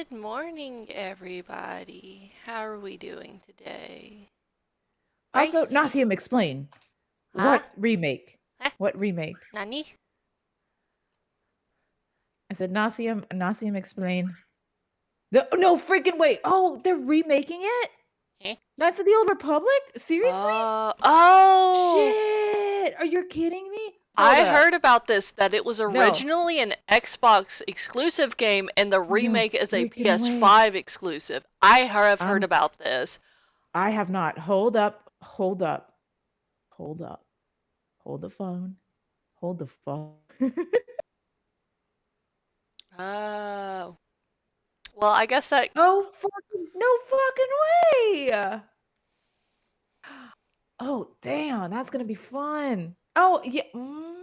Good morning, everybody. How are we doing today? Also, Ricey. Nasim, explain. Huh? What remake? Huh? What remake? Nani? I said, Nasim, explain. No freaking way. Oh, they're remaking it? Eh? Knights of the Old Republic? Seriously? Oh! Shit. Are you kidding me? Hold I up. heard about this that it was No. originally an Xbox exclusive game and the No remake is a freaking way. PS5 exclusive. I have heard Um, about this. I have not. Hold up. Hold up. Hold up. Hold the phone. Hold the phone. Oh. Well, I guess that. Oh fucking no fucking way. Oh, damn, that's gonna be fun. Oh, yeah. Mm?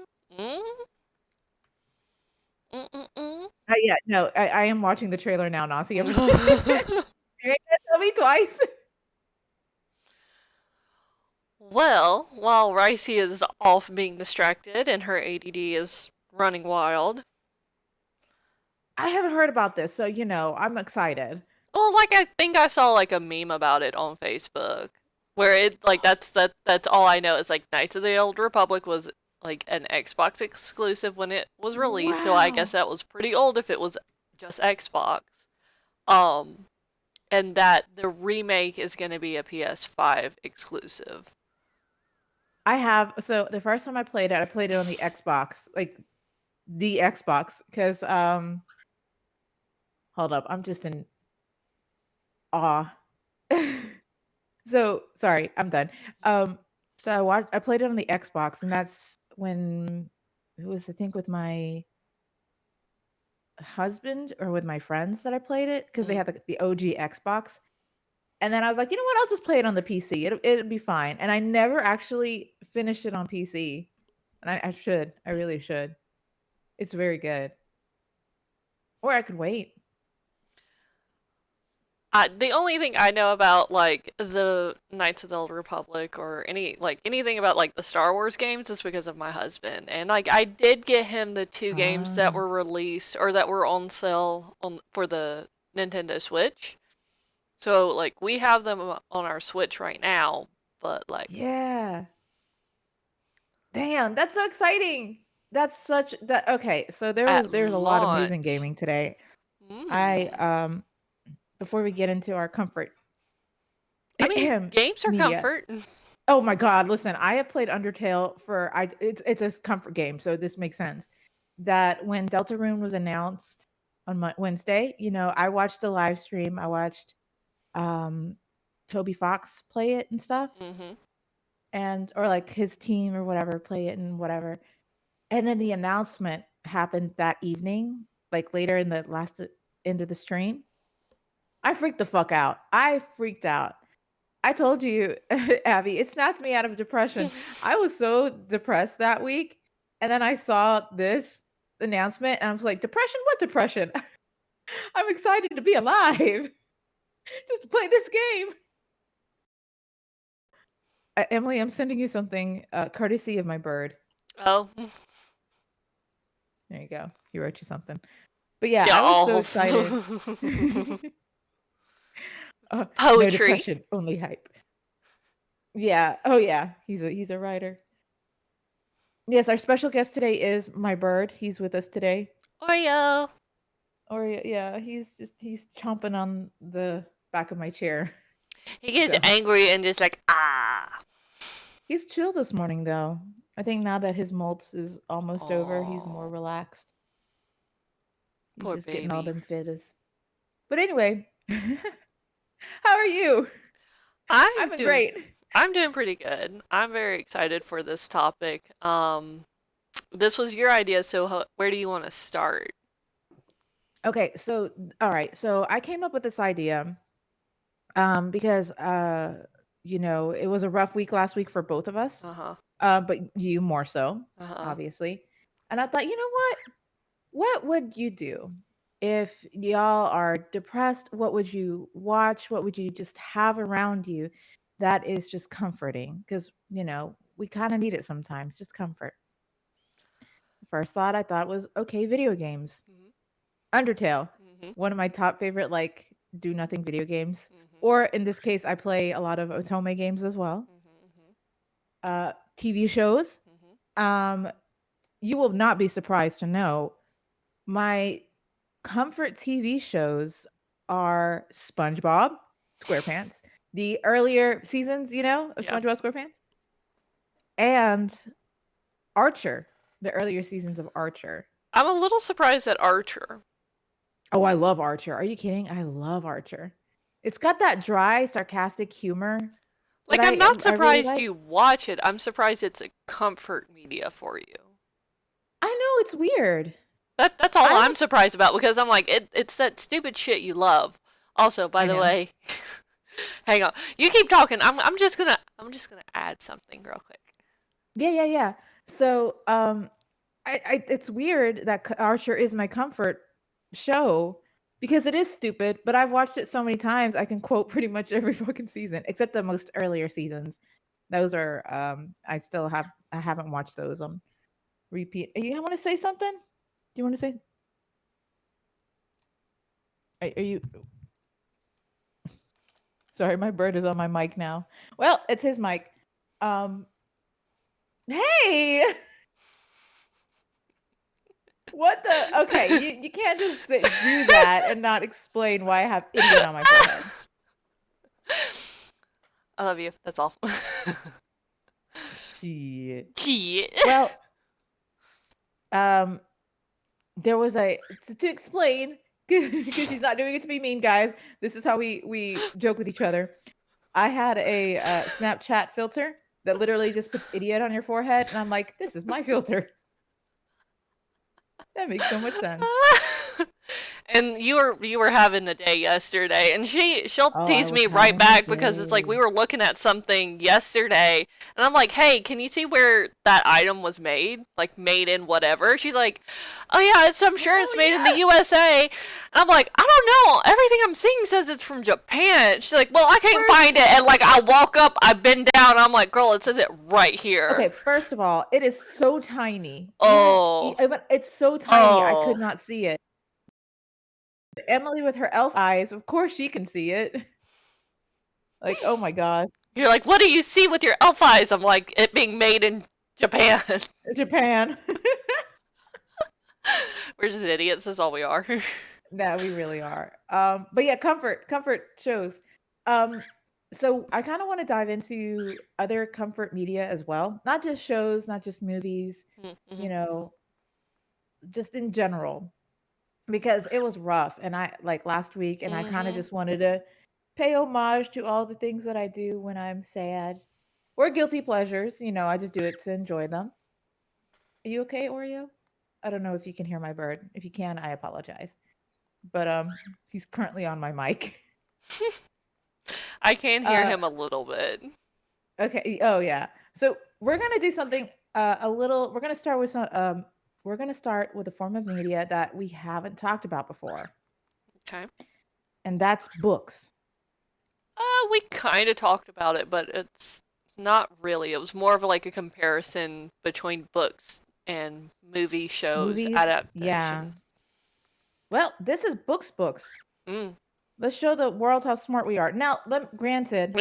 Mm-mm-mm. Yeah, no, I am watching the trailer now, Nauseam. Mm. You ain't gonna tell me twice. Well, while Ricey is off being distracted and her ADD is running wild, I haven't heard about this, so, I'm excited. well, like I think I saw like a meme about it on Facebook, where it like that's all I know is like Knights of the Old Republic was like an Xbox exclusive when it was released, so I guess Wow. that was pretty old if it was just Xbox. Um, and that the remake is going to be a PS5 exclusive. So the first time I played it on the Xbox, like, the Xbox, 'cause, hold up, I'm just in awe. So, sorry, I'm done. Um, so I played it on the Xbox, and that's when it was, I think, with my husband or with my friends that I played it because they Mm. had the OG Xbox. And then I was like, you know what? I'll just play it on the PC. It'll be fine. And I never actually finished it on PC. And I should. I really should. It's very good. Or I could wait. The only thing I know about like the Knights of the Old Republic or anything about like the Star Wars games is because of my husband. And like I did get him the two games that Ah, were released or that were on sale on for the Nintendo Switch. So like we have them on our Switch right now, but like yeah. Damn, that's so exciting. That's such that okay. So at there's a lot of news in launch. gaming today. I Mm. before we get into our comfort I mean, games are media. comfort. Oh my god, listen, I have played Undertale for I it's a comfort game, so this makes sense. That when Deltarune was announced on Wednesday, I watched the live stream. I watched um Toby Fox play it and stuff Mhm. and or like his team or whatever play it and whatever. And then the announcement happened that evening, like later in the last end of the stream. I freaked the fuck out. I freaked out. I told you, Abby, it snapped me out of depression. I was so depressed that week, and then I saw this announcement, and I was like, "Depression? What depression? I'm excited to be alive, just to play this game." Emily, I'm sending you something, courtesy of my bird. Oh. There you go. He wrote you something. But yeah, Yeah, I was so oh. excited. No Poetry. depression, only hype. Yeah. Oh yeah. He's a writer. Yes, our special guest today is my bird. He's with us today. Oreo. Or yeah, he's chomping on the back of my chair. He gets So angry and just like, ah. he's chill this morning though. I think now that his molts is almost over, he's more Oh, relaxed. He's poor just getting all baby. them fitters. But anyway, how are you? I'm I've been doing great. I'm doing pretty good. I'm very excited for this topic. This was your idea, so where do you want to start? Okay, so all right, so I came up with this idea because it was a rough week last week for both of us. Uh-huh. But you more so, Uh-huh. obviously. And I thought, you know what? What would you do if y'all are depressed? What would you watch? What would you just have around you that is just comforting? Because, we kind of need it sometimes, just comfort. First thought I thought was okay, video games. Mhm. Undertale. Mhm. one of my top favorite like do nothing video games. Mhm. Or in this case, I play a lot of Otome games as well. Mhm. TV shows. Mhm. Um, you will not be surprised to know my comfort TV shows are SpongeBob SquarePants, the earlier seasons, of Yeah. SpongeBob SquarePants, and Archer, the earlier seasons of Archer. I'm a little surprised at Archer. Oh, I love Archer. Are you kidding? I love Archer. It's got that dry, sarcastic humor that Like, I'm not I really surprised like. you watch it. I'm surprised it's a comfort media for you. I know it's weird. That's all I I'm don't surprised about because I'm like it's that stupid shit you love. Also, by I the know. way, hang on. You keep talking. I'm just gonna add something real quick. Yeah, yeah, yeah. So, it's weird that Archer is my comfort show because it is stupid, but I've watched it so many times I can quote pretty much every fucking season except the most earlier seasons. Those are I haven't watched those on repeat. You want to say something? Do you want to say? Are you? Sorry, my bird is on my mic now. Well, it's his mic. Um, hey, what the? Okay, you can't just do that and not explain why I have idiot on my forehead. I love you. That's all. Shit. Shit. Well, um, there was to explain because she's not doing it to be mean, guys. This is how we joke with each other. I had a Snapchat filter that literally just puts idiot on your forehead, and I'm like, this is my filter. That makes so much sense. And you were having a day yesterday, and she'll Oh, I tease was me right having a back because it's like we day. were looking at something yesterday, and I'm like, hey, can you see where that item was made? Like made in whatever. She's like, oh yeah, I'm sure it's Oh made in the yeah. USA. And I'm like, I don't know. Everything I'm seeing says it's from Japan. She's like, well, I can't First, find it. And like I walk up, I bend down, I'm like, girl, it says it right here. okay. First of all, it is so tiny. Oh. It's so tiny. I could Oh. not see it. Emily with her elf eyes, of course she can see it. Like, oh my god, You're like, what do you see with your elf eyes? I'm like, it being made in Japan. Japan. We're just idiots. That's all we are. No, we really are. But yeah, comfort shows. Um, so I kind of want to dive into other comfort media as well, not just shows, not just movies, you Mhm. know, just in general, because it was rough. And I like last week, and I kind of Mhm. just wanted to pay homage to all the things that I do when I'm sad or guilty pleasures. I just do it to enjoy them. Are you okay, Oreo? I don't know if you can hear my bird. If you can, I apologize. But he's currently on my mic. I can hear Uh him a little bit. okay. Oh yeah. So we're gonna do something a little we're gonna start with some we're gonna start with a form of media that we haven't talked about before, Okay. and that's books. We kind of talked about it, but it's not really. It was more of like a comparison between books and movie shows Movies, yeah. adaptations. Well, this is books. Mm. Let's show the world how smart we are. Now, granted,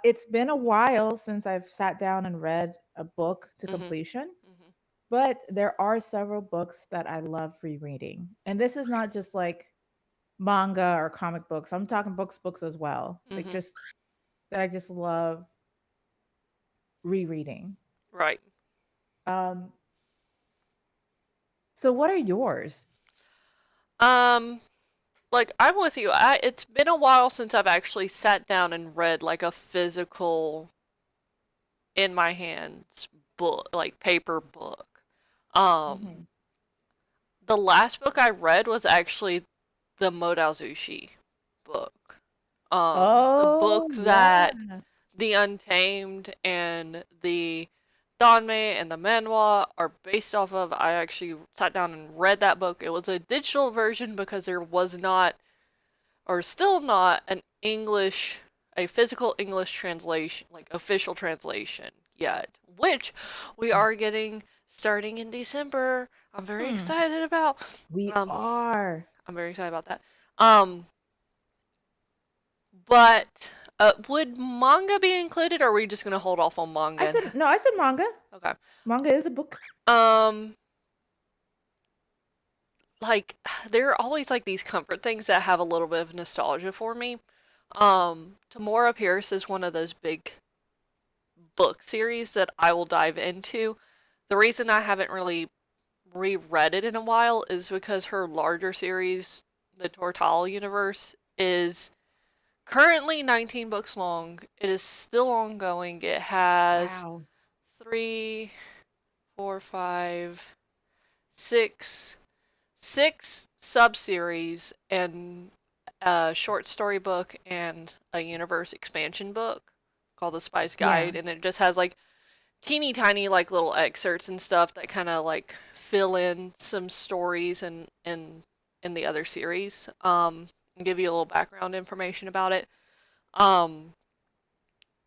it's been a while since I've sat down and read a book to Mhm. completion, Mhm. but there are several books that I love rereading. And this is not just like manga or comic books. I'm talking books as well. Like Mhm. just that I just love rereading. Right. Um, so what are yours? Um, like I'm with you. It's been a while since I've actually sat down and read like a physical in my hands book, like paper book. Hmm. Um, the last book I read was actually the Modazushi book. The Oh, book yeah. that the Untamed and the Danme and the manhwa are based off of. I actually sat down and read that book. It was a digital version because there was not, or still not, a physical English translation, like official translation yet, which we are getting starting in December. I'm very Hmm. excited about. We Um, are. I'm very excited about that. Um, but would manga be included, or are we just gonna hold off on manga? I said no. I said manga. Okay. Manga is a book. Um, like there are always like these comfort things that have a little bit of nostalgia for me. Tamora Pierce is one of those big book series that I will dive into. The reason I haven't really reread it in a while is because her larger series, the Tortal universe, is currently 19 books long. It is still ongoing. It has Wow. 3, 4, 5, 6 sub-series and a short story book and a universe expansion book called The Spice Yeah. Guide, and it just has like teeny tiny like little excerpts and stuff that kind of like fill in some stories and in the other series and give you a little background information about it. Um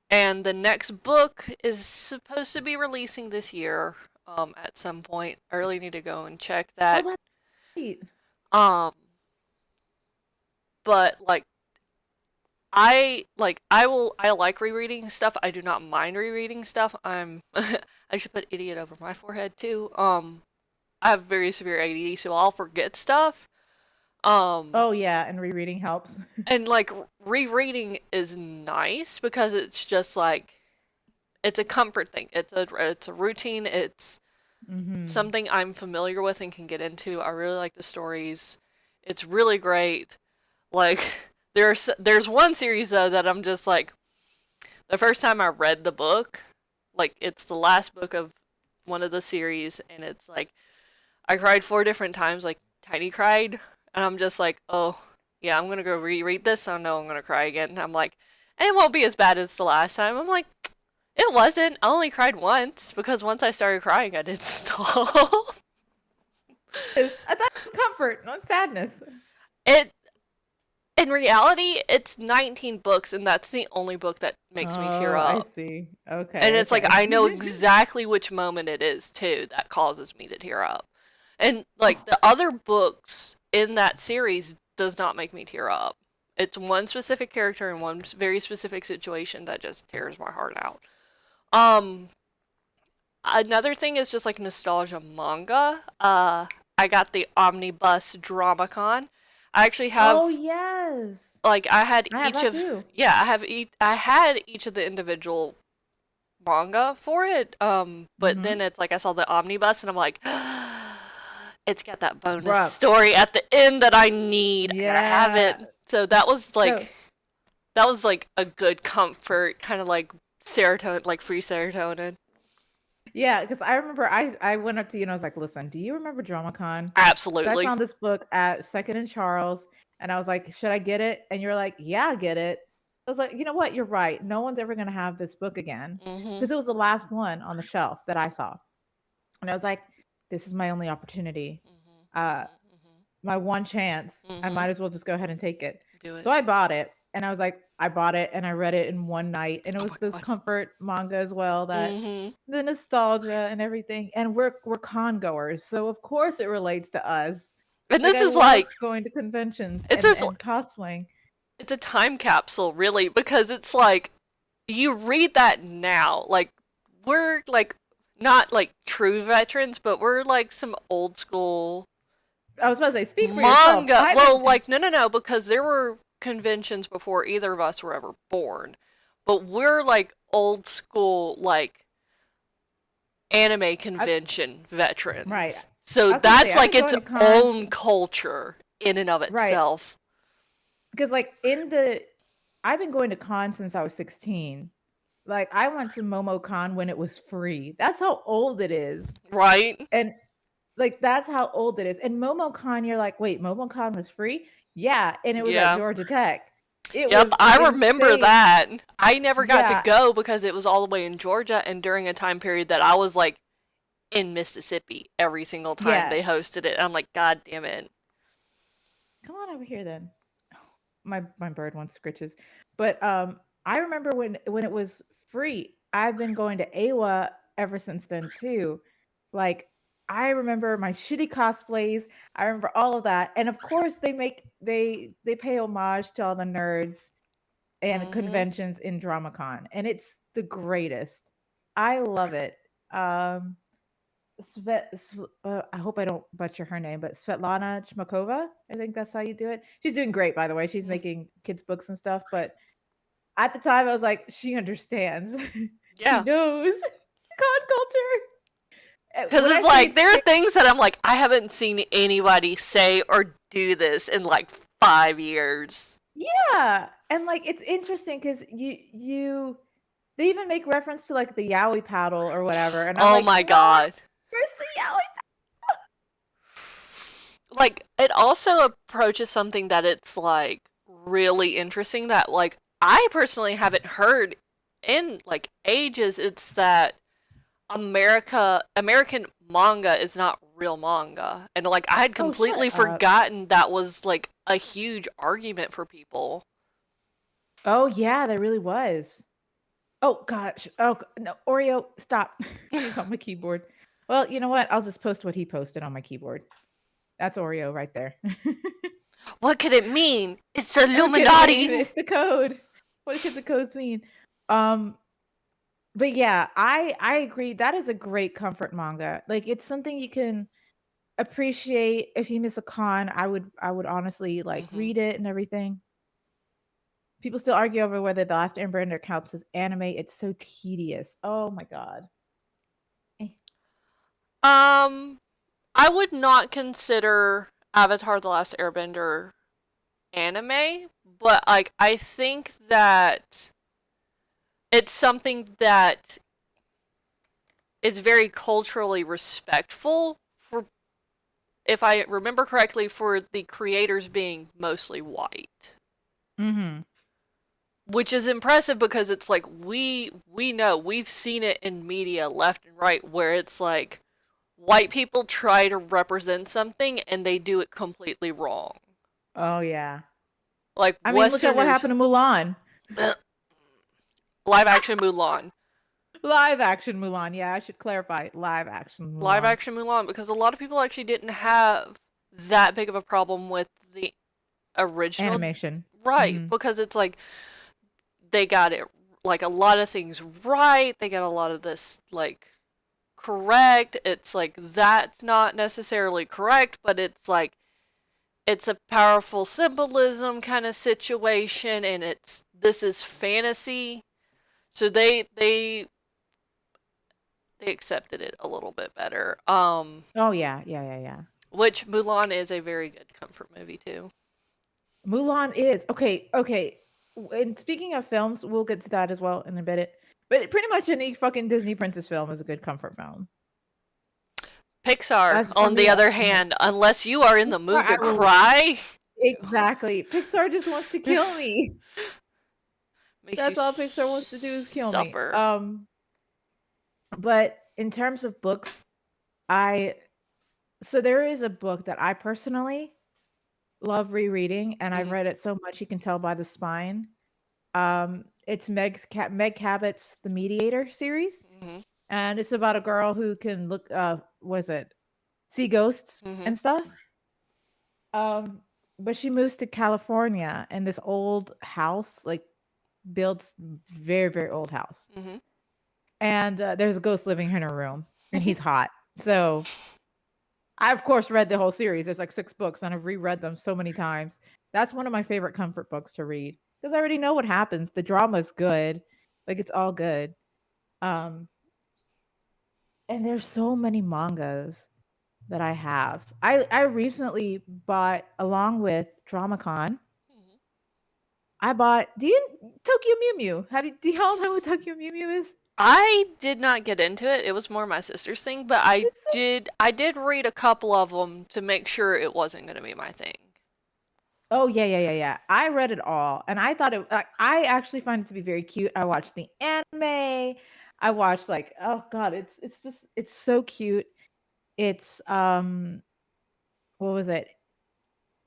and the next book is supposed to be releasing this year at some point. I really need to go and check Oh, that. that's great. Um but like I like rereading stuff. I do not mind rereading stuff. I should put idiot over my forehead too. I have very severe ADD, so I'll forget stuff. Um Oh yeah, and rereading helps. and like rereading is nice because it's just like it's a comfort thing. It's a routine. It's Mm-hmm. something I'm familiar with and can get into. I really like the stories. It's really great. Like there's one series though that I'm just like the first time I read the book, like it's the last book of one of the series, and it's like I cried 4 different times, like Tiny cried, and I'm just like, oh yeah, I'm gonna go reread this. I know I'm gonna cry again. And I'm like, and it won't be as bad as the last time. I'm like, it wasn't. I only cried once because once I started crying, I didn't stop. I thought it was comfort, not sadness. it in reality, it's 19 books, and that's the only book that makes me tear Oh, I up. see. And Okay, it's like okay. I know exactly which moment it is too that causes me to tear up. And like the other books in that series does not make me tear up. It's one specific character in one very specific situation that just tears my heart out. Um Another thing is just like nostalgia manga. I got the Omnibus Dramacon. I actually Oh have yes. like I had I have each that of too. yeah, I had each of the individual manga for it. But Mm-hmm. then it's like I saw the omnibus and I'm like, it's got that bonus Bruh. story at the end that I need, and I have Yeah. it. So So that was like a good comfort, kind of like serotonin, like free serotonin. yeah, because I remember I went up to you and I was like, listen, do you remember DramaCon? So I Absolutely. found this book at Second and Charles, and I was like, should I get it? And you're like, yeah, get it. I was like, you know what? You're right. No one's ever gonna have this book again. Mhm. Because it was the last one on the shelf that I saw. And I was like, this is my only opportunity. Mhm. Uh Mhm. my one chance. I Mhm. might as well just go ahead and take it. Do it. So I bought it and I was like, I bought it and I read it in one night. And it Oh was my those god. comfort manga as well that Mhm. the nostalgia and everything. And we're con goers. So of course it relates to us. And Like this I is love like going to conventions it's a and cosplaying. it's a time capsule really because it's like you read that now like we're like not like true veterans but we're like some old school I was about to say, speak for yourself. manga I well haven't like no because there were conventions before either of us were ever born but we're like old school like anime I, convention right. veterans so I was gonna say that's I've like been its going to cons, own culture in and of right. itself. Because like in the I've been going to cons since I was 16. Like, I went to MomoCon when it was free. That's how old it is. Right. And, like, that's how old it is. And MomoCon, you're like, "Wait, MomoCon was free?" Yeah, and it was at Yeah. Georgia Tech. It Yep, was I remember insane. that. I never got to Yeah, go because it was all the way in Georgia and during a time period that I was like in Mississippi every single time yeah. they hosted it. I'm like, God damn it. Come on over here then. My bird wants scritches. But, I remember when it was free. I've been going to AWA ever since then too. Like, I remember my shitty cosplays, I remember all of that, and of course, they pay homage to all the nerds and Mhm. conventions in DramaCon, and it's the greatest. I love it. Um, I hope I don't butcher her name, but Svetlana Chmakova, I think that's how you do it. She's doing great, by the way. She's Mhm. making kids' books and stuff, but at the time, I was like, "She understands. She Yeah. knows con culture." Because When I it's say like, it's there are great, things that I'm like, I haven't seen anybody say or do this in like 5 years. yeah, and, like, it's interesting because they even make reference to, like, the yaoi paddle or whatever, and I'm Oh like, my "What? god. Where's the yaoi?" Like, it also approaches something that it's like really interesting that, like, I personally haven't heard in like ages. It's that American manga is not real manga. And like, I had Oh, shut completely up. forgotten that was like a huge argument for people. Oh, yeah, there really was. Oh gosh. Oh, no, Oreo, stop. He's on my keyboard. Well, you know what? I'll just post what he posted on my keyboard. That's Oreo right there. What could it mean? It's I'm kidding. Illuminati. It's the code. What could the codes mean? Um, but yeah, I agree. That is a great comfort manga. Like it's something you can appreciate if you miss a con. I would honestly like Hmm. read it and everything. People still argue over whether The Last Airbender counts as anime. It's so tedious. Oh my god. Eh. Um, I would not consider Avatar: The Last Airbender anime, but like I think that it's something that is very culturally respectful for, if I remember correctly, for the creators being mostly white. Mhm. Which is impressive because it's like we know, we've seen it in media left and right where it's like white people try to represent something and they do it completely wrong. Oh yeah. Like I mean, look at what Westerners, happened to Mulan. live action Mulan. Live action Mulan. Yeah, I should clarify. Live action Live Mulan. action Mulan, because a lot of people actually didn't have that big of a problem with the original. Animation. Right, Mhm. because it's like they got it, like a lot of things right, they got a lot of this like correct. It's like that's not necessarily correct, but it's like it's a powerful symbolism kind of situation, and it's this is fantasy, so they accepted it a little bit better. Oh yeah, yeah, yeah, yeah. Which Mulan is a very good comfort movie too. Mulan is okay. Okay. And speaking of films, we'll get to that as well in a bit. But pretty much any fucking Disney princess film is a good comfort film. Pixar, As for on the me, other I'm like, hand, unless you are in the Pixar, mood I to will cry, exactly. Pixar just wants to kill me. makes you That's all Pixar wants to do is kill me. suffer. But in terms of books, I so there is a book that I personally love rereading, and I've Hmm. read it so much you can tell by the spine. It's Meg Cabot's The Mediator series, Hmm. and it's about a girl who can look was it see ghosts Hmm. and stuff. Um, but she moves to California and this old house, like builds very, very old house. Hmm. And there's a ghost living in her room, and he's hot. So I, of course, read the whole series. There's like 6 books, and I've reread them so many times. That's one of my favorite comfort books to read because I already know what happens. The drama's good, like it's all good. Um, and there's so many mangas that I have. I recently bought, along with DramaCon, I bought. Do you Tokyo Mew Mew? Do y'all know what Tokyo Mew Mew is? I did not get into it. It was more my sister's thing, but I It's so did I did read a couple of them to make sure it wasn't going to be my thing. Oh, yeah, yeah, yeah, yeah. I read it all, and I thought I actually find it to be very cute. I watched the anime. I watched like, oh god, it's just it's so cute. It's what was it?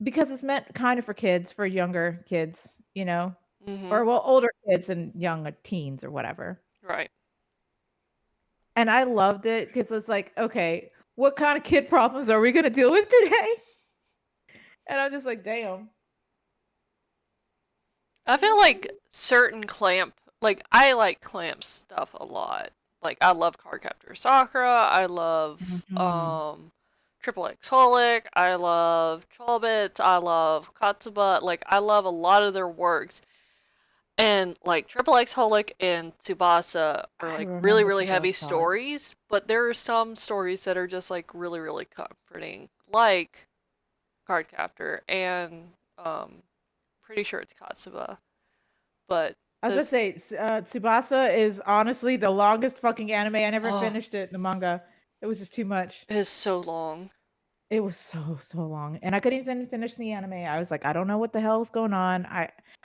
Because it's meant kind of for kids, for younger kids, you know, Mhm. or well, older kids and young teens or whatever. Right. And I loved it because it's like, okay, what kind of kid problems are we gonna deal with today? And I'm just like, damn. I feel like certain Clamp, like I like Clamp stuff a lot. Like I love Cardcaptor Sakura, I love Mhm. Triple X Holic, I love Chobits, I love Katsuba, like I love a lot of their works. And like Triple X Holic and Tsubasa are I like really, remember really Triple heavy X Solid. stories, but there are some stories that are just like really, really comforting, like Cardcaptor and pretty sure it's Katsuba. But I was gonna this say, Tsubasa is honestly the longest fucking anime. I never oh, finished it, the manga. It was just too much. it is so long. It was so long, and I couldn't even finish the anime. I was like, I don't know what the hell is going on.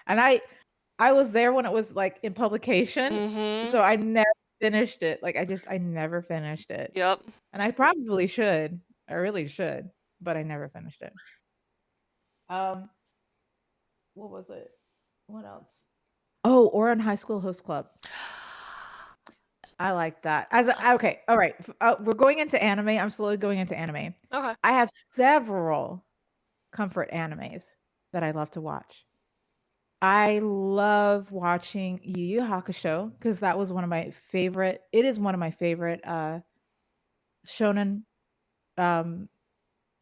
And I was there when it was like in publication, Mm-hmm. so I never finished it. Like I never finished it, Yep. and I probably should. I really should, but I never finished it. Um, what was it? What else? Oh, Oran High School Host Club. I like that. Okay, all right. We're going into anime. I'm slowly going into anime. Okay. I have several comfort animes that I love to watch. I love watching Yu Yu Hakusho because that was one of my favorite. It is one of my favorite shonen um,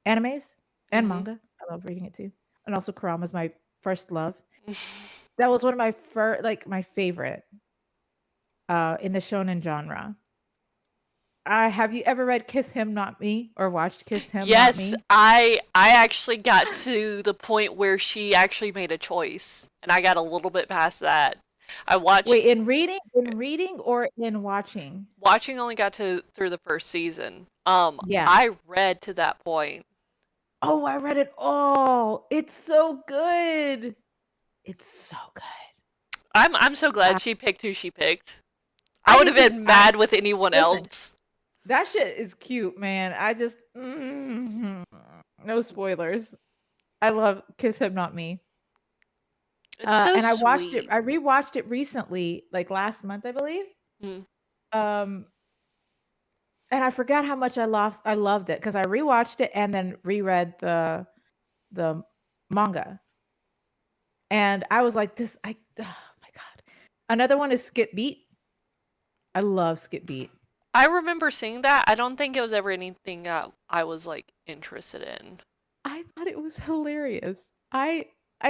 animes and Mm-hmm. manga. I love reading it too. And also Kurama's my first love. That was one of my first, like my favorite in the shonen genre. Have you ever read Kiss Him Not Me or watched Kiss Him Not Yes, Me? I actually got to the point where she actually made a choice, and I got a little bit past that. I Wait, watched in reading or in watching? watching only got to through the first season. Yeah. I read to that point. Oh, I read it all. It's so good. It's so good. I'm so I, glad she picked who she picked. I I would did have too. been mad with anyone Listen, else. that shit is cute, man. No spoilers. I love Kiss Him Not Me. It's so And I watched it. sweet. I rewatched it recently, like last month, I believe. Mm. Um, and I forgot how much I loved it because I rewatched it and then reread the manga. And I was like, oh my god. Another one is Skip Beat. I love Skip Beat. I remember seeing that. I don't think it was ever anything that I was like interested in. I thought it was hilarious. I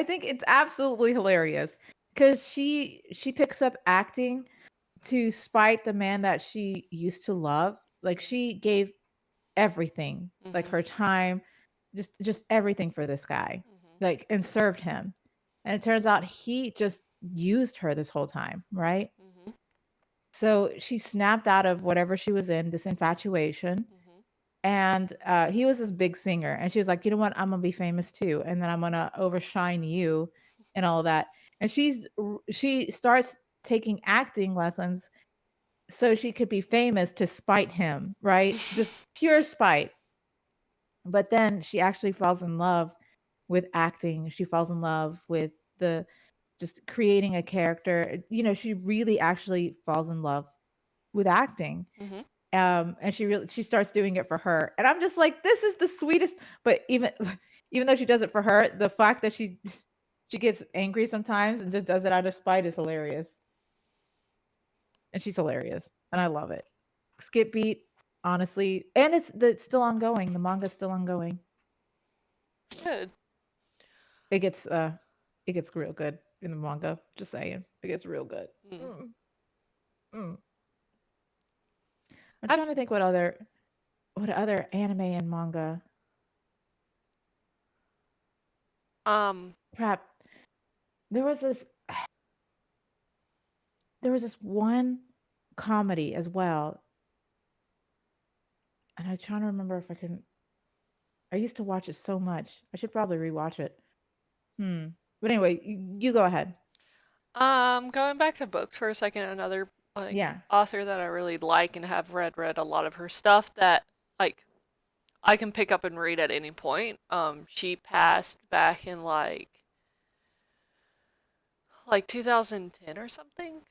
think it's absolutely hilarious because she picks up acting to spite the man that she used to love. Like she gave everything, like Mhm. her time, just everything for this guy, Mhm. like and served him. And it turns out he just used her this whole time, right? Mhm. So she snapped out of whatever she was in, this infatuation. Mhm. And he was this big singer. And she was like, you know what? I'm going to be famous too. And then I'm going to overshine you and all of that. And she starts taking acting lessons so she could be famous to spite him, right? Just pure spite. But then she actually falls in love with acting. She falls in love with the just creating a character. She really actually falls in love with acting. Mhm. And she starts doing it for her. And I'm just like, this is the sweetest. But even even though she does it for her, the fact that she gets angry sometimes and just does it out of spite is hilarious. And she's hilarious. And I love it. Skip Beat, honestly. And it's still ongoing. The manga's still ongoing. Good. It gets real good in the manga. Just saying. It gets real good. Mm. Mm, mm. I'm I've trying to think what other anime and manga. um Crap. There was this there was this one comedy as well. And I'm trying to remember if I can. I used to watch it so much. I should probably rewatch it. Hmm. But anyway, you go ahead. going back to books for a second, another like Yeah. author that I really like and have read a lot of her stuff that like I can pick up and read at any point. She passed back in like 2010 or something.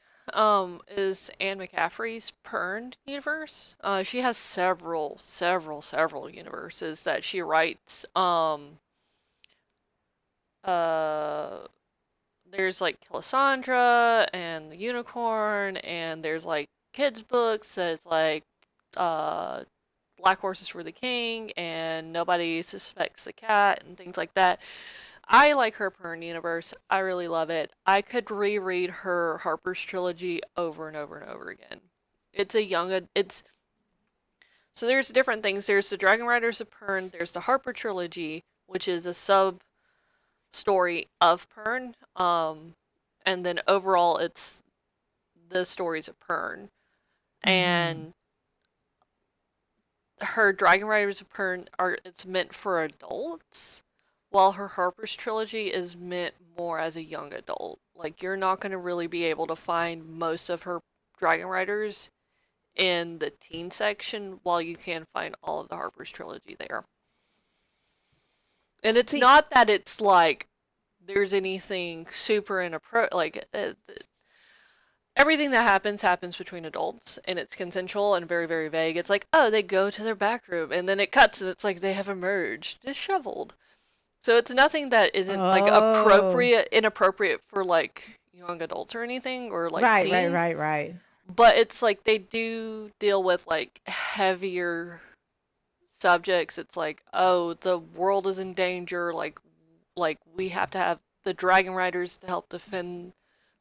is Anne McCaffrey's Pern universe. She has several universes that she writes. Uh, there's like Cassandra and the Unicorn, and there's like kids books that's like uh Black Horses for the King and Nobody Suspects the Cat and things like that. I like her Pern universe. I really love it. I could reread her Harper's trilogy over and over and over again. It's a young it's so there's different things. There's the Dragon Riders of Pern, there's the Harper trilogy, which is a sub story of Pern. And then overall it's the stories of Pern. Mm-hmm. And her Dragon Riders of Pern are it's meant for adults, while her Harper's trilogy is meant more as a young adult. Like you're not going to really be able to find most of her Dragon Riders in the teen section, while you can find all of the Harper's trilogy there. And it's See, not that it's like there's anything super inappropriate. Like everything that happens between adults, and it's consensual and very very vague. It's like, oh, they go to their back room, and then it cuts, and it's like they have emerged disheveled. So it's nothing that isn't like oh, inappropriate for like young adults or anything, or like right, right, teens. right, right. But it's like they do deal with like heavier subjects. It's like, oh, the world is in danger. Like we have to have the Dragon Riders to help defend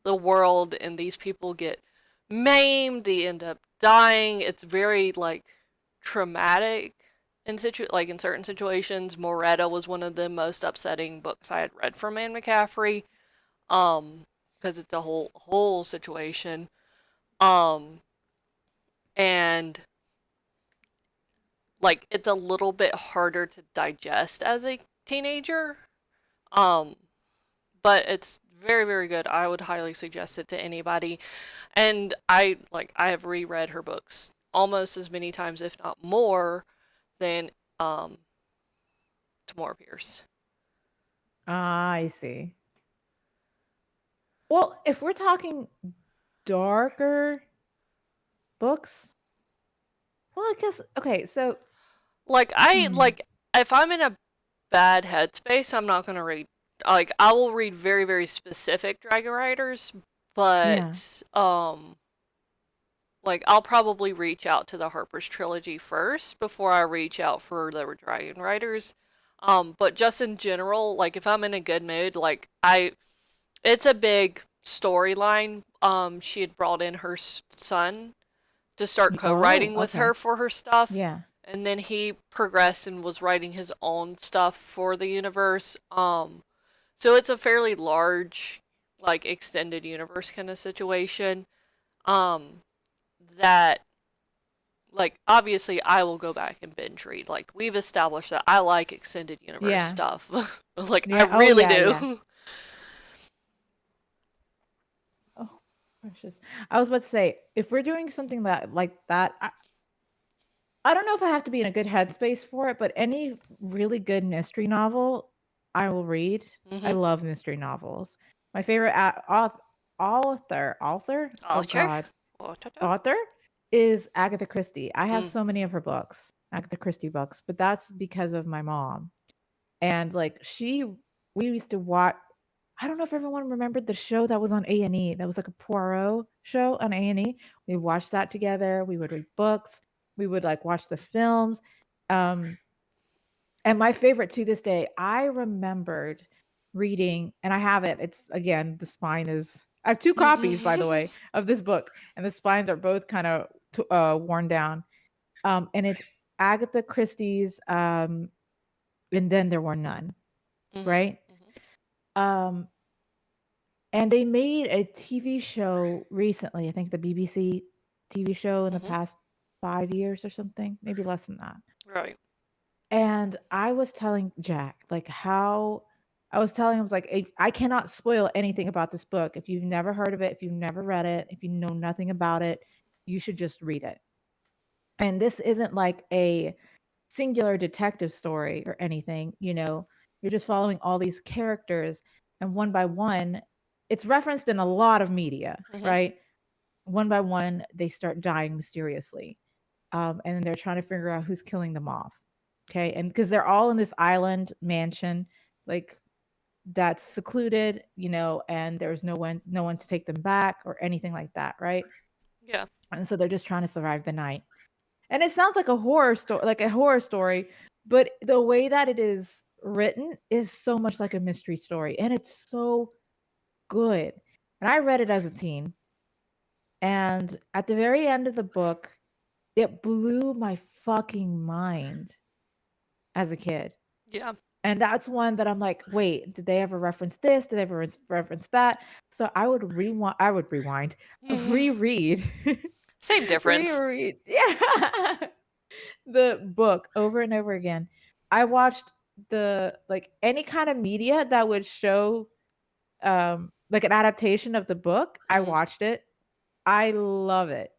the world, and these people get maimed. They end up dying. It's very like traumatic in certain situations. Moretta was one of the most upsetting books I had read from Anne McCaffrey. Um, because it's a whole situation. Um, and like it's a little bit harder to digest as a teenager. Um, but it's very very good. I would highly suggest it to anybody. And I have reread her books almost as many times, if not more, than um Tamora Pierce. I see. Well, if we're talking darker books, well, I guess okay. So, Like I hmm, like if I'm in a bad headspace, I'm not gonna read. Like I will read very very specific Dragon Riders, yeah, but like I'll probably reach out to the Harper's trilogy first before I reach out for the Dragon Riders. But just in general, like if I'm in a good mood, it's a big storyline. She had brought in her son to start oh, co-writing with okay, her for her stuff, yeah, and then he progressed and was writing his own stuff for the universe. So it's a fairly large, like extended universe kind of situation. Um, that like obviously I will go back and binge read. Like we've established that I like extended universe yeah, stuff. Like I yeah. Oh, really yeah, yeah. do. Oh, precious. I was about to say, if we're doing something that like that, I don't know if I have to be in a good headspace for it, but any really good mystery novel, I will read. I Mhm. love mystery novels. My favorite author, oh Archer. god, Author. author is Agatha Christie. I have Mm. so many of her books, Agatha Christie books, but that's because of my mom. And like we used to watch. I don't know if everyone remembered the show that was on A&E. That was like a Poirot show on A&E. We watched that together. We would read books. We would like watch the films. Um, and my favorite to this day, I remembered reading, and I have it. It's again, the spine is. I have two copies, by the way, of this book, and the spines are both kind of worn down. And it's Agatha Christie's And Then There Were None, Mhm. right? Mhm. Um, and they made a TV show recently, I think the BBC TV show in the Mhm. past 5 years or something, maybe less than that. Right. And I was telling Jack, like, how I was telling him, I was like, "If I cannot spoil anything about this book. If you've never heard of it, if you've never read it, if you know nothing about it, you should just read it." And this isn't like a singular detective story or anything, you're just following all these characters, and one by one, it's referenced in a lot of media, Mhm. right? one by one they start dying mysteriously. And then they're trying to figure out who's killing them off. Okay. And because they're all in this island mansion, like that's secluded, and there's no one to take them back or anything like that, right? Yeah. And so they're just trying to survive the night. And it sounds like a horror story, but the way that it is written is so much like a mystery story, and it's so good. And I read it as a teen, and at the very end of the book, it blew my fucking mind as a kid. Yeah. And that's one that I'm like, wait, did they ever reference this? Did they ever reference that? So I would rewind, reread, Same difference. reread, yeah, the book over and over again. I watched any kind of media that would show like an adaptation of the book. I Mhm. watched it. I love it.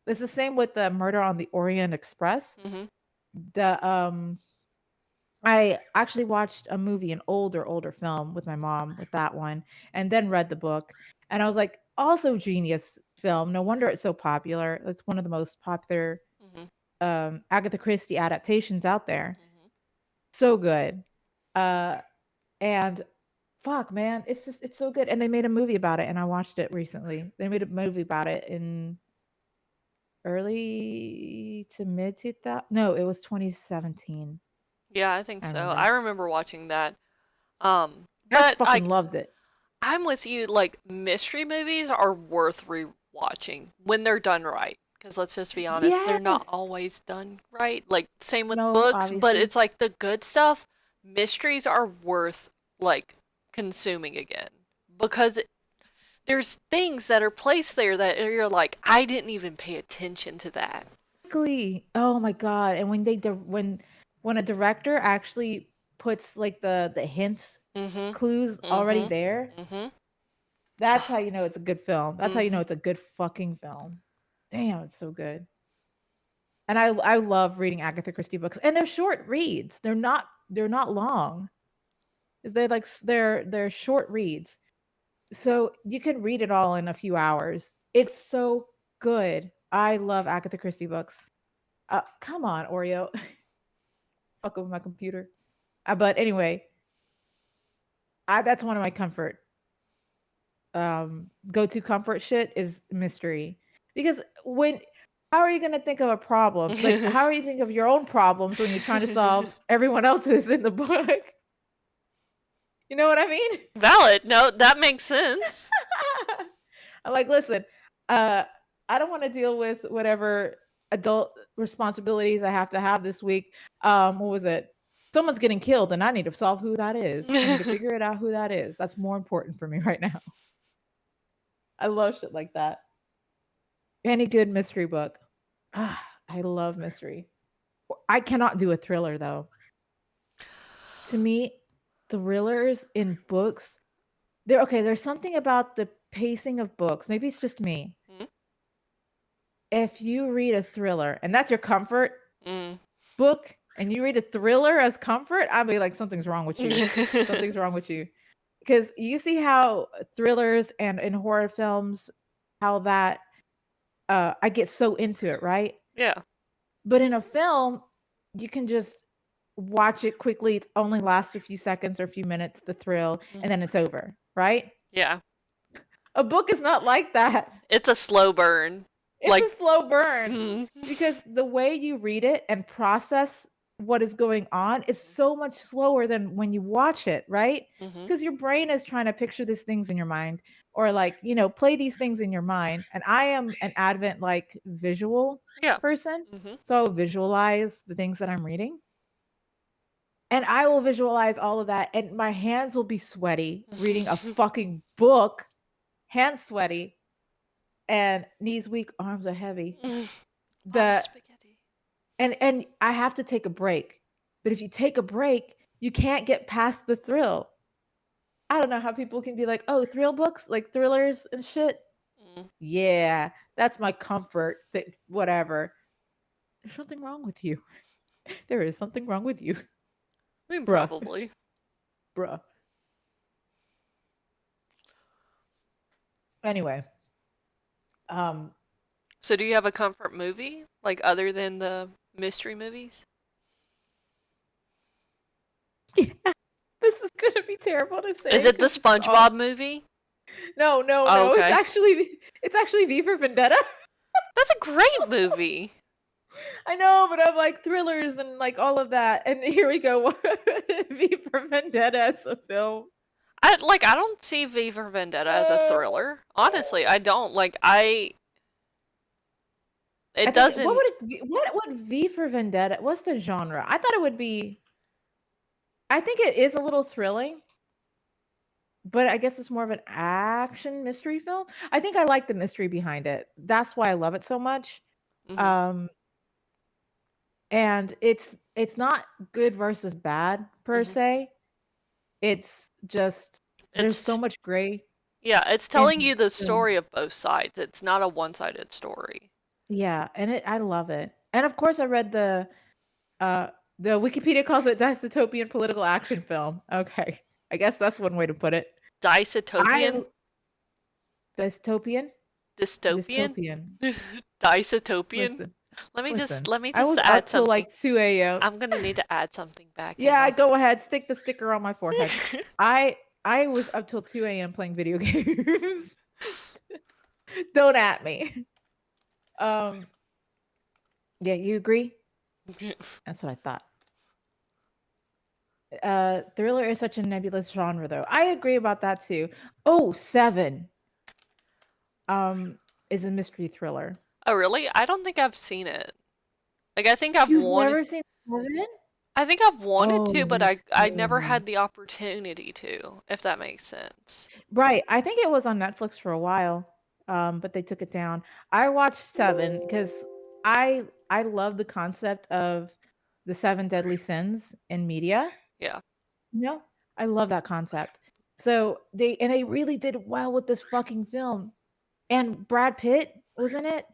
It's the same with the Murder on the Orient Express. Mhm. The I actually watched a movie, an older film with my mom with that one, and then read the book. And I was like, also genius film. No wonder it's so popular. It's one of the most popular Mhm. Agatha Christie adaptations out there. Mhm. So good. Uh and fuck man, it's so good. And they made a movie about it and I watched it recently. They made a movie about it in early to mid 2000. No, it was 2017. Yeah, I think I so. I remember. remember watching that. I But fucking loved it. I'm with you. Like mystery movies are worth rewatching when they're done right. Because let's just be honest, they're not Yes. always done right. Like same with No, books, but obviously. it's like the good stuff. Mysteries are worth like consuming again because there's things that are placed there that you're like, I didn't even pay attention to that. Exactly. Oh my god. And when a director actually puts like the hints, Mhm. clues already Mhm. there, Mhm. that's how you know it's a good film. That's how you know Mhm. it's a good fucking film. Damn, it's so good. And I love reading Agatha Christie books. And they're short reads. They're not long. They're like they're short reads. So you can read it all in a few hours. It's so good. I love Agatha Christie books. Come on, Oreo. Fuck with my computer. But anyway, that's one of my go-to comfort shit is mystery. Because when how are you gonna think of a problem? Like, how are you think of your own problems when you're trying to solve everyone else's in the book? You know what I mean? Valid. No, that makes sense. I'm like, listen, uh, I don't want to deal with whatever adult responsibilities I have to have this week. What was it? Someone's getting killed, and I need to solve who that is. I need to figure it out who that is. That's more important for me right now. I love shit like that. Any good mystery book. I love mystery. I cannot do a thriller though. To me, thrillers in books, they're okay. There's something about the pacing of books. Maybe it's just me. Mm. If you read a thriller and that's your comfort Mm. book and you read a thriller as comfort, I'll be like, something's wrong with you. Something's wrong with you. Because you see how thrillers and in horror films, how that I get so into it, right? Yeah. But in a film, you can just watch it quickly. It only lasts a few seconds or a few minutes, the thrill, and Mhm. then it's over, right? Yeah. A book is not like that. It's a slow burn. It's Like, a slow burn mm. because the way you read it and process what is going on is so much slower than when you watch it, right? Mhm. Because your brain is trying to picture these things in your mind or like, play these things in your mind. And I am an advent like visual Yeah. person. Mhm. So I'll visualize the things that I'm reading. And I will visualize all of that and my hands will be sweaty reading a fucking book, hands sweaty and knees weak, arms are heavy. Mom The spaghetti. and I have to take a break. But if you take a break, you can't get past the thrill. I don't know how people can be like, "Oh, thrill books, like thrillers and shit." Mm. Yeah, that's my comfort. That whatever. There's something wrong with you. There is something wrong with you, I mean, bruh, probably. bruh. Anyway, Um, So do you have a comfort movie, like other than the mystery movies? yeah, this is gonna be terrible to Is say it the because this is all. SpongeBob movie? No, no, Oh, no. okay. It's actually V for Vendetta. That's a great movie. I know, but I'm like thrillers and like all of that. And here we go. V for Vendetta as a film. I don't see V for Vendetta as a Uh, thriller. Honestly, I don't. I It think what doesn't. would it be, what would V for Vendetta? What's the genre? I thought it would be. I think it is a little thrilling, but I guess it's more of an action mystery film. I think I like the mystery behind it. That's why I love it so much. Mhm, Um, and it's not good versus bad per mhm. se. It's just there's so It's much gray yeah, it's in telling you the the film. story of both sides. It's not a one-sided story. Yeah, and I love it. And of course I read uh the Wikipedia calls it dystopian political action film. Okay. I guess that's one way to put it. I Dystopian? dystopian? Dystopian? Dystopian. Dystopian? Listen. Let Listen. let me I just was up add till something. like 2 a.m. I'm gonna need to add something back. Hang Yeah, on. go ahead. Stick the sticker on my forehead. I was up till 2 a.m. playing video games. Don't at me. Um, yeah, you agree? That's what I thought. Thriller is such a nebulous genre though. I agree about that too. Oh, Seven is a mystery thriller. Oh, really? I don't think I've seen it. Like You've never seen Seven? I think I've wanted Oh, to, but it's I never good. had the opportunity to, if that makes sense. Right. I think it was on Netflix for a while, but they took it down. I watched Seven because I love the concept of the seven deadly sins in media. Yeah. You know, I love that concept. So they really did well with this fucking film. And Brad Pitt was in it,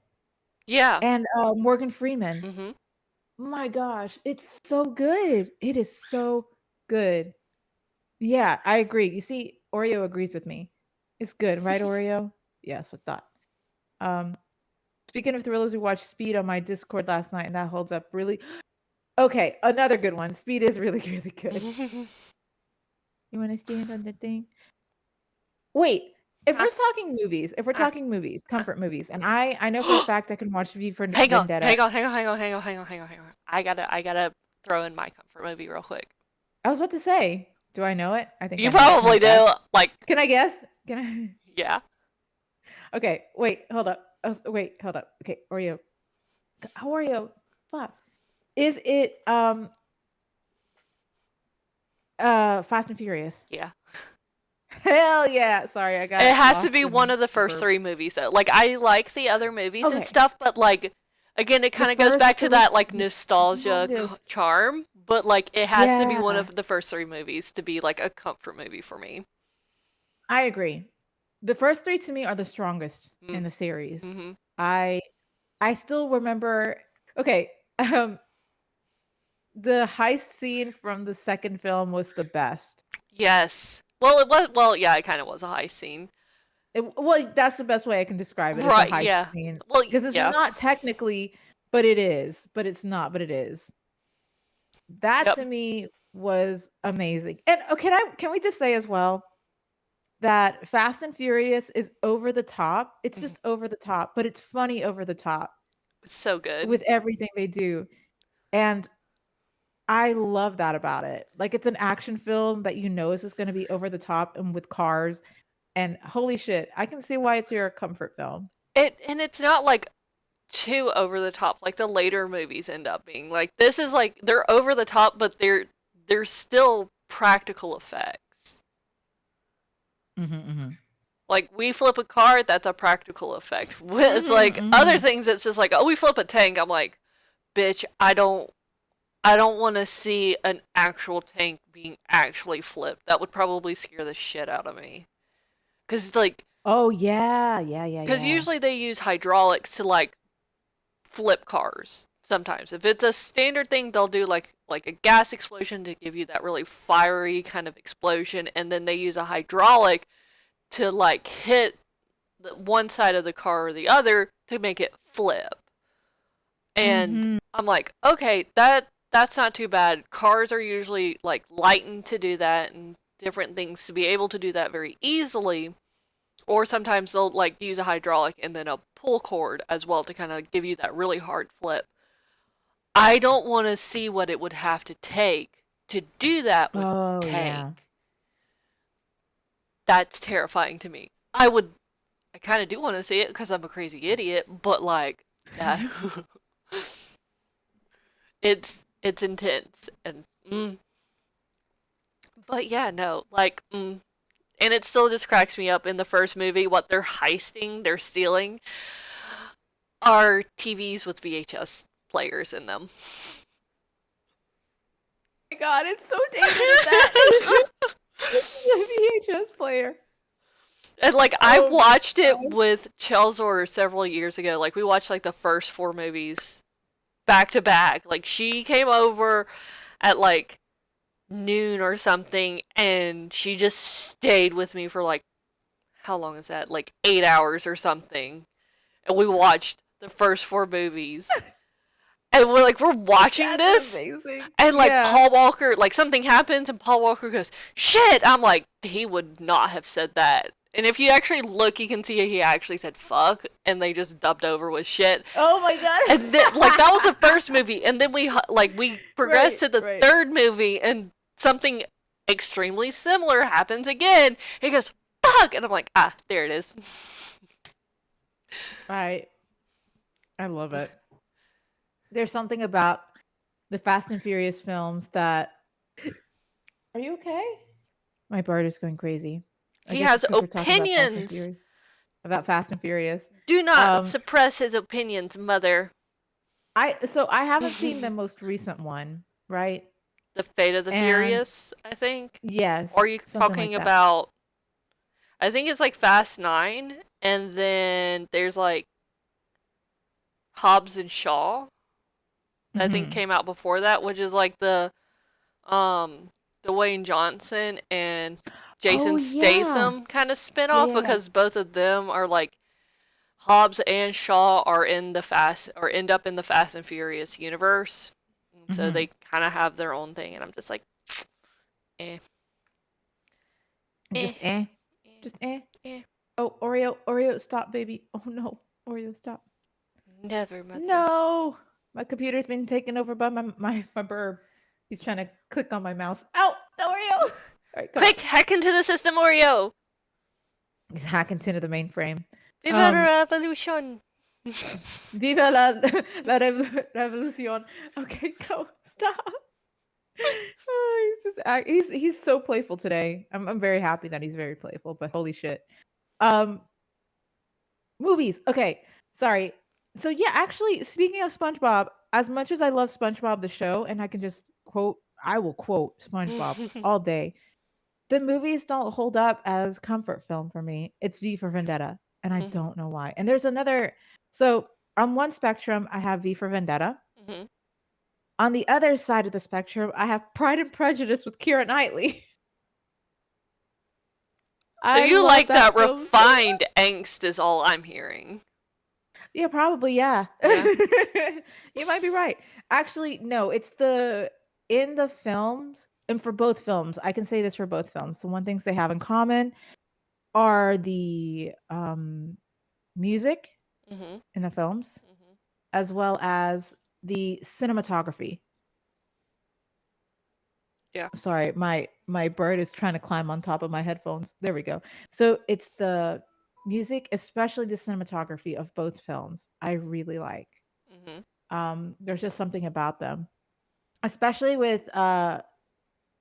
Yeah. and Morgan Freeman. Mhm. My gosh, it's so good. It is so good. Yeah, I agree. You see, Oreo agrees with me. It's good, right, Oreo? Yes, with that. Um, speaking of thrillers, we watched Speed on my Discord last night, and that holds up really. Okay, another good one. Speed is really, really good. You want to stand on the thing? Wait, Uh, if we're uh, talking movies, uh. comfort movies, and I know for a fact I can watch V for Hang on, Vendetta. hang on, hang on, hang on, hang on, hang on, hang on, hang on. I gotta throw in my comfort movie real quick. I was about to say, do I know it? I think You I know it. Can I probably guess? do. Like, Can I guess? Can I? yeah. Okay, wait, hold up. Wait, hold up. Okay, Oreo. Oreo. Fuck. Is it Fast and Furious? Yeah. Hell yeah. Sorry, I It got has to lost be one in of the the first verb. three movies though. Like I like the other movies and Okay. stuff, but like again, it The kind of goes first back to three that like the nostalgia strongest. charm, but like it has to be one Yeah, of the first three movies to be like a comfort movie for me. I agree. The first three to me are the strongest in Mm, the series. mhm. I I still remember okay, um the heist scene from the second film was the best. Yes. Well, it was. Well, yeah, it kind of was a high scene. Well, that's the best way I can describe it, is a Right. heist Yeah. scene Well, because it's yeah. not technically, but it is, but it's not, but it is. That Yep. to me was amazing. And can we just say as well that Fast and Furious is over the top. It's Mhm. just over the top, but it's funny over the top It's so good. with everything they do. And I love that about it. Like it's an action film that you know is just going to be over the top and with cars and holy shit, I can see why it's your comfort film. It's not like too over the top like the later movies end up being. Like this is like they're over the top, but they're still practical effects. Mhm, mhm. Like we flip a car, that's a practical effect. It's Mhm, like other mhm. things. It's just like, oh, we flip a tank. I'm like, bitch, I don't want to see an actual tank being actually flipped. That would probably scare the shit out of me. Cause like, Oh yeah, yeah, yeah, cause yeah. usually they use hydraulics to like flip cars. Sometimes, if it's a standard thing, they'll do like a gas explosion to give you that really fiery kind of explosion, and then they use a hydraulic to like hit the one side of the car or the other to make it flip. And Mm-hmm. I'm like, okay, that's not too bad. Cars are usually like lightened to do that and different things to be able to do that very easily. Or sometimes they'll like use a hydraulic and then a pull cord as well to kind of give you that really hard flip. I don't want to see what it would have to take to do that with a Oh tank. yeah. That's terrifying to me. I kind of do want to see it because I'm a crazy idiot, but like that, it's intense and but yeah, no, like and it still just cracks me up in the first movie what they're heisting, they're stealing are TVs with VHS players in them. My God, it's so dated in that. The VHS player. And like I Oh, watched it God. with Chelsor several years ago. Like we watched like the first four movies back to back. Like she came over at like noon or something and she just stayed with me for like how long is that? Like 8 hours or something. And we watched the first four movies. And we're watching That's this amazing. and like Yeah. Paul Walker, like something happens and Paul Walker goes, "Shit." I'm like, he would not have said that. And if you actually look, you can see he actually said fuck and they just dubbed over with shit. Oh my God. And then like that was the first movie and then we progressed Right, to the right. third movie and something extremely similar happens again. He goes, "Fuck." And I'm like, "Ah, there it is." I love it. There's something about the Fast and Furious films that. Are you okay? My bird is going crazy. I He guess it's has because we're talking about Fast and opinions. Furious. About Fast and Furious. Do not Um, suppress his opinions, mother. I haven't seen the most recent one, right? The Fate of the And Furious, I think. yes, Or are you something like talking that. about I think it's like Fast 9 and then there's like Hobbs and Shaw. I think Mm-hmm. came out before that, which is like Dwayne Johnson and Oh Jason yeah. Statham kind of Yeah, spin-off yeah, yeah. because both of them are like Hobbs and Shaw are in the Fast or end up in the Fast and Furious universe. And so Mm-hmm. they kind of have their own thing and I'm just like eh eh Just eh. eh Just eh. eh. Oh, Oreo, stop, baby. Oh no. Oreo, stop. Never, mother. No. My computer's been taken over by my burb. He's trying to click on my mouse. Ow! Oreo! All right, come on. Quick, hack into the system, Oreo. He's hacking into the mainframe. Viva la revolution. Viva revolución. Okay, go. Stop. Oh, he's so playful today. I'm very happy that he's very playful, but holy shit. Um Movies. Okay. Sorry. So yeah, actually speaking of SpongeBob, as much as I love SpongeBob the show and I will quote SpongeBob all day. The movies don't hold up as comfort film for me. It's V for Vendetta, and I Mhm, don't know why. And there's another. So on one spectrum, I have V for Vendetta. mhm. On the other side of the spectrum, I have Pride and Prejudice with Keira Knightley. So I you love like that that film so much. refined angst is all I'm hearing. Yeah, probably. Yeah, Yeah. you might be right. Actually, no. It's the in the films, and for both films, I can say this for both films. The one things they have in common are the music Mhm. in the films, Mhm. as well as the cinematography. Yeah. Sorry, my bird is trying to climb on top of my headphones. There we go. So it's the music, especially the cinematography of both films. I really like. Mhm. There's just something about them, especially with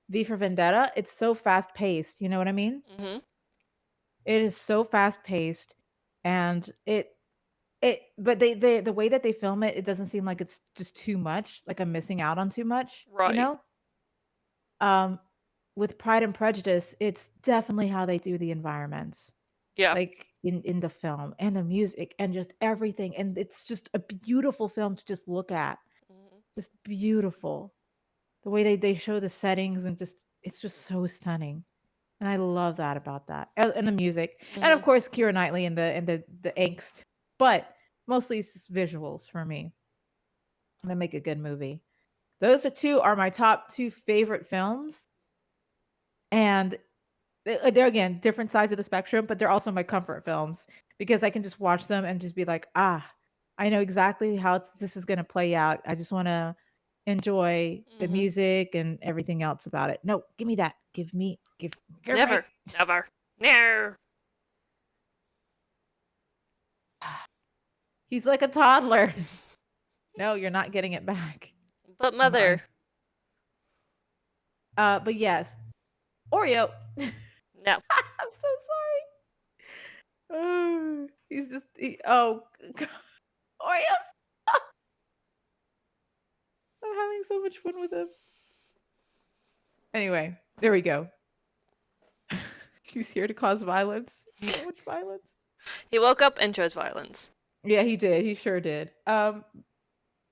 V for Vendetta. It's so fast paced. You know what I mean? Mhm. It is so fast paced, and but they the way that they film it, it doesn't seem like it's just too much, like I'm missing out on too much, you Right. know? Um, with Pride and Prejudice, it's definitely how they do the environments, Yeah. like in the film and the music and just everything, and it's just a beautiful film to just look at. Mhm. Just beautiful. The way they show the settings and just it's just so stunning. and I love that about that, and the music, and of Hmm. course Keira Knightley and the angst, but mostly it's just visuals for me that make a good movie. Those are 2 are my top 2 favorite films, and they're again different sides of the spectrum, but they're also my comfort films because I can just watch them and just be like, "Ah, I know exactly how this is gonna play out. I just wanna enjoy the Hmm. music and everything else about it." No, give me that. Give me. Never, never, no. He's like a toddler. No, you're not getting it back. But It's mine. mother, But yes, Oreo. no. I'm so sorry. He's just oh, Oreo. I'm having so much fun with him. Anyway, there we go. He's here to cause violence. So much violence. He woke up and chose violence. Yeah, he did. He sure did. But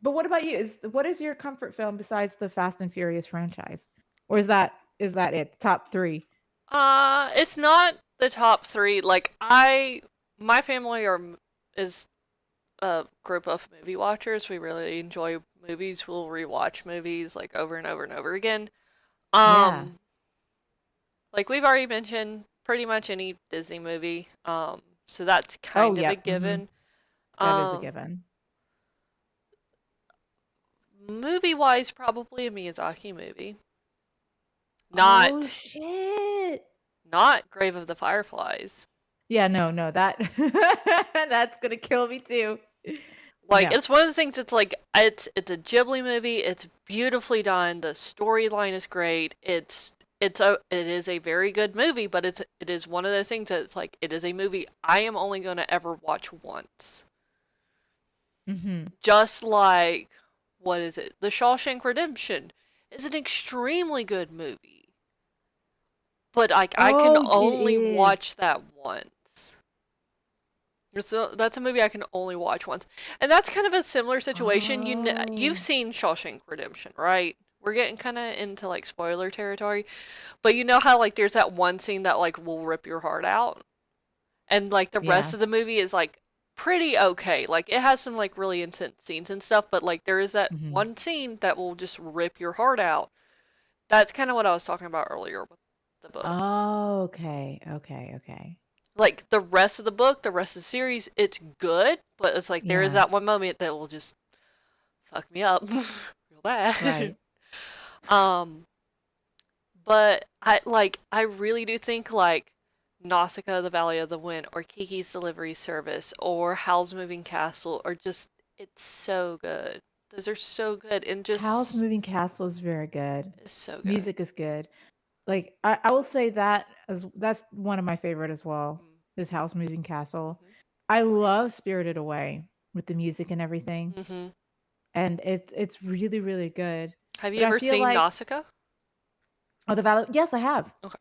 what about you? What is your comfort film besides the Fast and Furious franchise? Or is that it? Top 3? It's not the top three. My family is a group of movie watchers. We really enjoy movies. We'll rewatch movies like over and over and over again. Yeah. Um, like we've already mentioned, pretty much any Disney movie. So that's Oh, kind of a yep. Mhm. given. That is a Um, given. movie wise, probably a Miyazaki movie. Oh Not shit. not Grave of the Fireflies. Yeah, no, no, that that's gonna kill me too. Like No. it's one of those things. It's like it's a Ghibli movie. It's beautifully done. The storyline is great. It is a very good movie, but it is one of those things that it's like it is a movie I am only gonna ever watch once. Mhm. Just like what is it? The Shawshank Redemption is an extremely good movie, but I can Oh, it only is. watch that once. So that's a movie I can only watch once. And that's kind of a similar situation. You've Oh. seen Shawshank Redemption, right? We're getting kind of into like spoiler territory, but you know how like there's that one scene that like will rip your heart out, and like the rest of the Yes. movie is like pretty okay. Like it has some like really intense scenes and stuff, but like there is that Mhm. one scene that will just rip your heart out. That's kind of what I was talking about earlier with the book. Oh, okay. Okay, okay. Like the rest of the book, the rest of the series, it's good, but it's like there is Yeah. that one moment that will just fuck me up real bad. Right. um, but I really do think like Nausicaa, the Valley of the Wind, or Kiki's Delivery Service, or Howl's Moving Castle, are just it's so good. Those are so good and Howl's just Moving Castle is very good. it's so good. Music is good. Like, I will say that as that's one of my favorite as well, is Howl's Moving Castle. Mm-hmm. I love Spirited Away with the music and everything, Mm-hmm. and it's really, really good. Have you But I ever feel seen like Nausicaa? oh, the Valley yes, I have. Okay.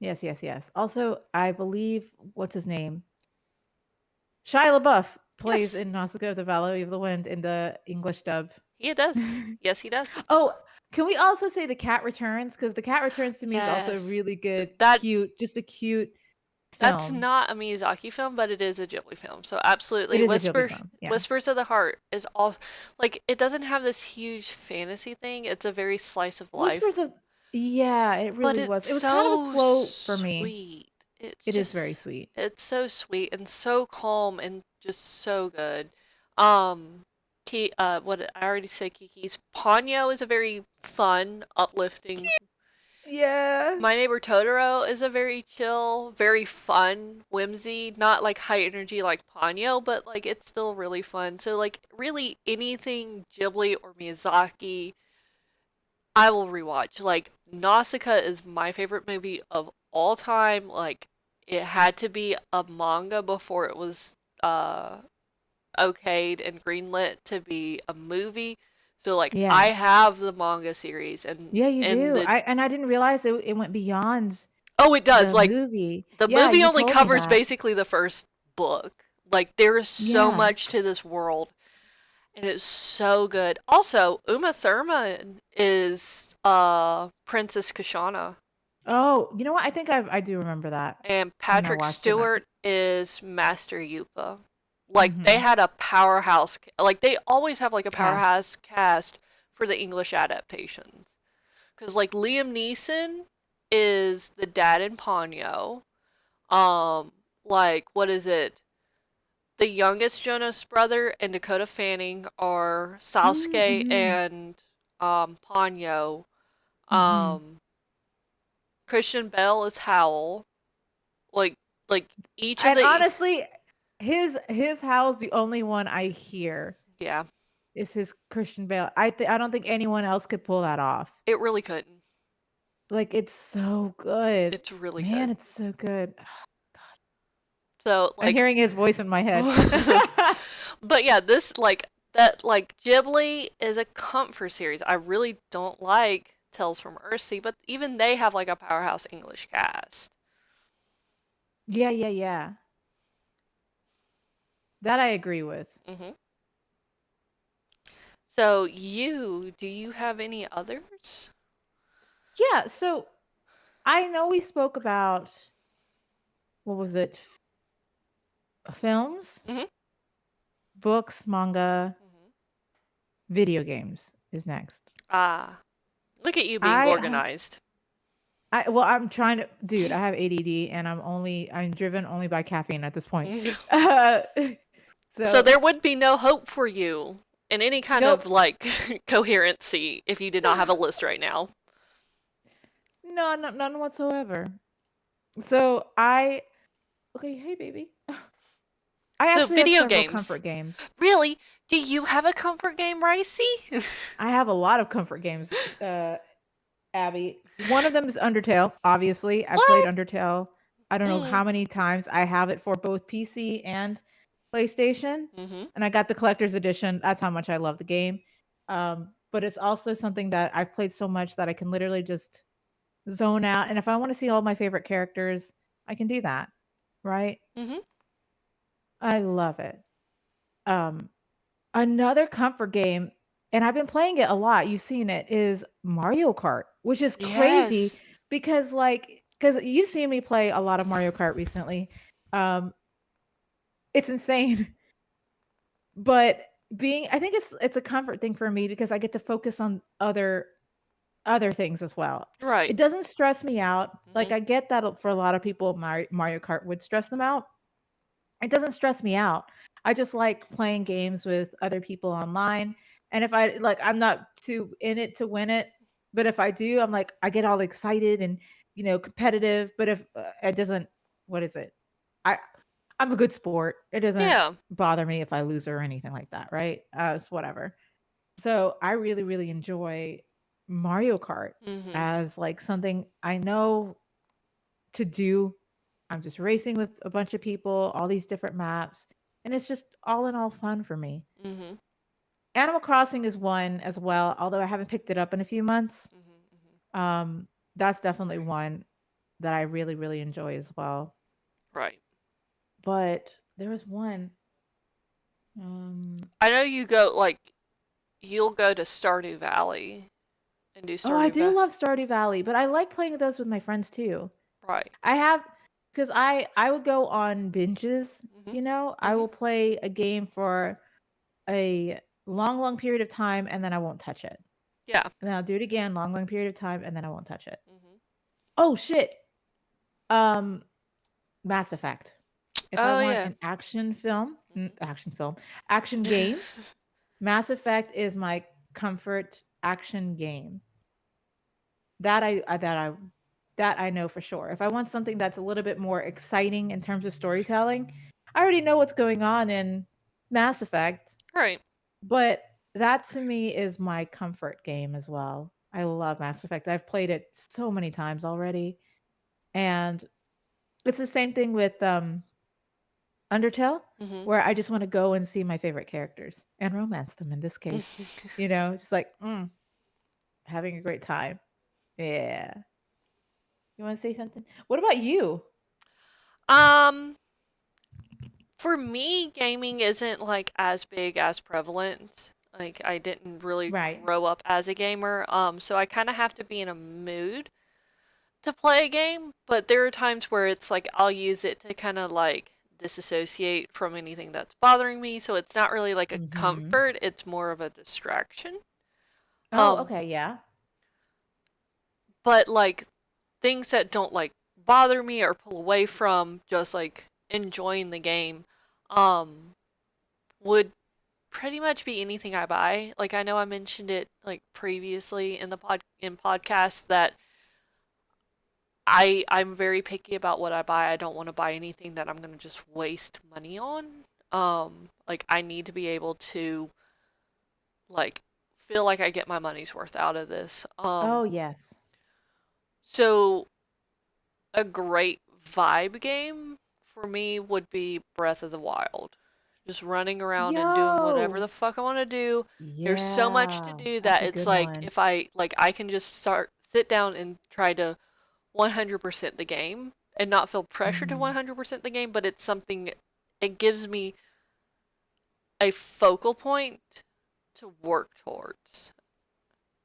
Yes, yes, yes. Also, I believe what's his name? Shia LaBeouf plays Yes, in Nausicaa of the Valley of the Wind in the English dub. he does. Yes, he does. Oh, can we also say The Cat Returns? Because The Cat Returns to me is also a Yes. really good, That cute, just a cute That's film. not a Miyazaki film, but it is a Ghibli film. So It absolutely, is a Ghibli film. Yeah. Whispers of the Heart is all like it doesn't have this huge fantasy thing. It's a very slice of life, Whispers of yeah, it but really it's was. It was kind of a so slow for me. sweet. It is very sweet. It's so sweet and so calm and just so good. Um, what I already said, Kiki's Ponyo is a very fun, uplifting. Yeah. My Neighbor Totoro is a very chill, very fun whimsy, not like high energy like Ponyo, but like it's still really fun. So like really anything Ghibli or Miyazaki, I will rewatch. Like Nausicaa is my favorite movie of all time. Like it had to be a manga before it was okayed and greenlit to be a movie. So like I Yeah. have the manga series Yeah, you and do. the I didn't realize it went beyond oh it does the like movie. the Yeah, movie you only told me covers that. basically the first book. Like there is so Yeah. much to this world and it's so good. Also, Uma Thurman is Princess Kashana. Oh, you know what? I think I do remember that And when I Patrick watched it. Stewart is Master Yupa. Like they Mm-hmm. had a powerhouse, like they always have like a Cast. powerhouse cast for the English adaptations. Because like Liam Neeson is the dad in Ponyo. Like what is it? The youngest Jonas brother and Dakota Fanning are Sasuke Mm-hmm. and Ponyo. Mm-hmm. Um, Christian Bale is Howl. Like like each of And the honestly, his howl's the only one I hear yeah, is his Christian Bale. I don't think anyone else could pull that off. it really couldn't. Like it's so good. It's really Man, good. it's so good. So I'm like hearing his voice in my head. but yeah, this like that like Ghibli is a comfort series. I really don't like Tales from Earthsea, but even they have like a powerhouse English cast. Yeah, yeah, yeah. That I agree with. hmm So do you have any others? Yeah, so I know we spoke about what was it? Films, hmm books, manga, hmm video games is next. Ah, look at you being I have organized. well, I'm trying to dude, I have ADD and I'm driven only by caffeine at this point. Uh, So so there would be no hope for you in any kind nope. of like coherency if you did not have a list right now. No, no, none whatsoever. So I okay, hey baby. I So actually have video several games. comfort games. Really? Do you have a comfort game, Ricey? I have a lot of comfort games, Abby. One of them is Undertale. Obviously, I played What? Undertale. I don't know Mm. how many times. I have it for both PC and PlayStation, Mm-hmm. and I got the collector's edition. That's how much I love the game. But it's also something that I've played so much that I can literally just zone out. And if I want to see all my favorite characters, I can do that. Right? Mm-hmm. I love it. Um, Another comfort game, and I've been playing it a lot, you've seen it, is Mario Kart, which is crazy Yes. because, like, because you've seen me play a lot of Mario Kart recently. Um, it's insane, but I think it's a comfort thing for me because I get to focus on other things as well. Right. It doesn't stress me out. Mm-hmm. Like I get that for a lot of people, Mario Kart would stress them out. It doesn't stress me out. I just like playing games with other people online. And if I like, I'm not too in it to win it. But if I do, I'm like, I get all excited and, competitive. But if it doesn't, what is it? I, I'm a good sport. It doesn't Yeah. bother me if I lose or anything like that. Right. It's whatever. So I really, really enjoy Mario Kart Mm-hmm. as like something I know to do. I'm just racing with a bunch of people, all these different maps, and it's just all in all fun for me. Mm-hmm. Animal Crossing is one as well, although I haven't picked it up in a few months. Mm-hmm. Mm-hmm. That's definitely one that I really, really enjoy as well. Right. But there was one. Um, I know you go like you'll go to Stardew Valley and do oh, I Stardew do Valley. love Stardew Valley, but I like playing those with my friends too. Right. I have because I would go on binges. Mm-hmm. I Mm-hmm. will play a game for a long, long period of time, and then I won't touch it. Yeah. And then I'll do it again, long, long period of time, and then I won't touch it. Mm-hmm. Oh shit. Um, Mass Effect. If I Oh want yeah. an action game, Mm-hmm. Mass Effect is my comfort action game. That I know for sure. If I want something that's a little bit more exciting in terms of storytelling, I already know what's going on in Mass Effect. right. But that to me is my comfort game as well. I love Mass Effect. I've played it so many times already. And it's the same thing with Undertale, Mm-hmm. where I just want to go and see my favorite characters and romance them in this case. Just like having a great time. Yeah. You want to say something? What about you? um, for me, gaming isn't like as big as prevalent. Like I didn't really Right. grow up as a gamer. So I kind of have to be in a mood. to play a game, but there are times where it's like I'll use it to kind of like disassociate from anything that's bothering me. So it's not really like a Mm-hmm. comfort, it's more of a distraction. Oh, Um, okay, yeah. but like things that don't like bother me or pull away from just like enjoying the game, um, would pretty much be anything I buy. Like I know I mentioned it like previously in the podcasts that I'm very picky about what I buy. I don't want to buy anything that I'm going to just waste money on. Like I need to be able to like feel like I get my money's worth out of this. Oh, yes. So a great vibe game for me would be Breath of the Wild. Just running around and doing whatever Yo. the fuck I want to do. There's so much to Yeah, do that's that a it's good like one. if I like I can just sit down and try to 100% the game and not feel pressure to Mhm. 100% the game, but it's something it gives me a focal point to work towards,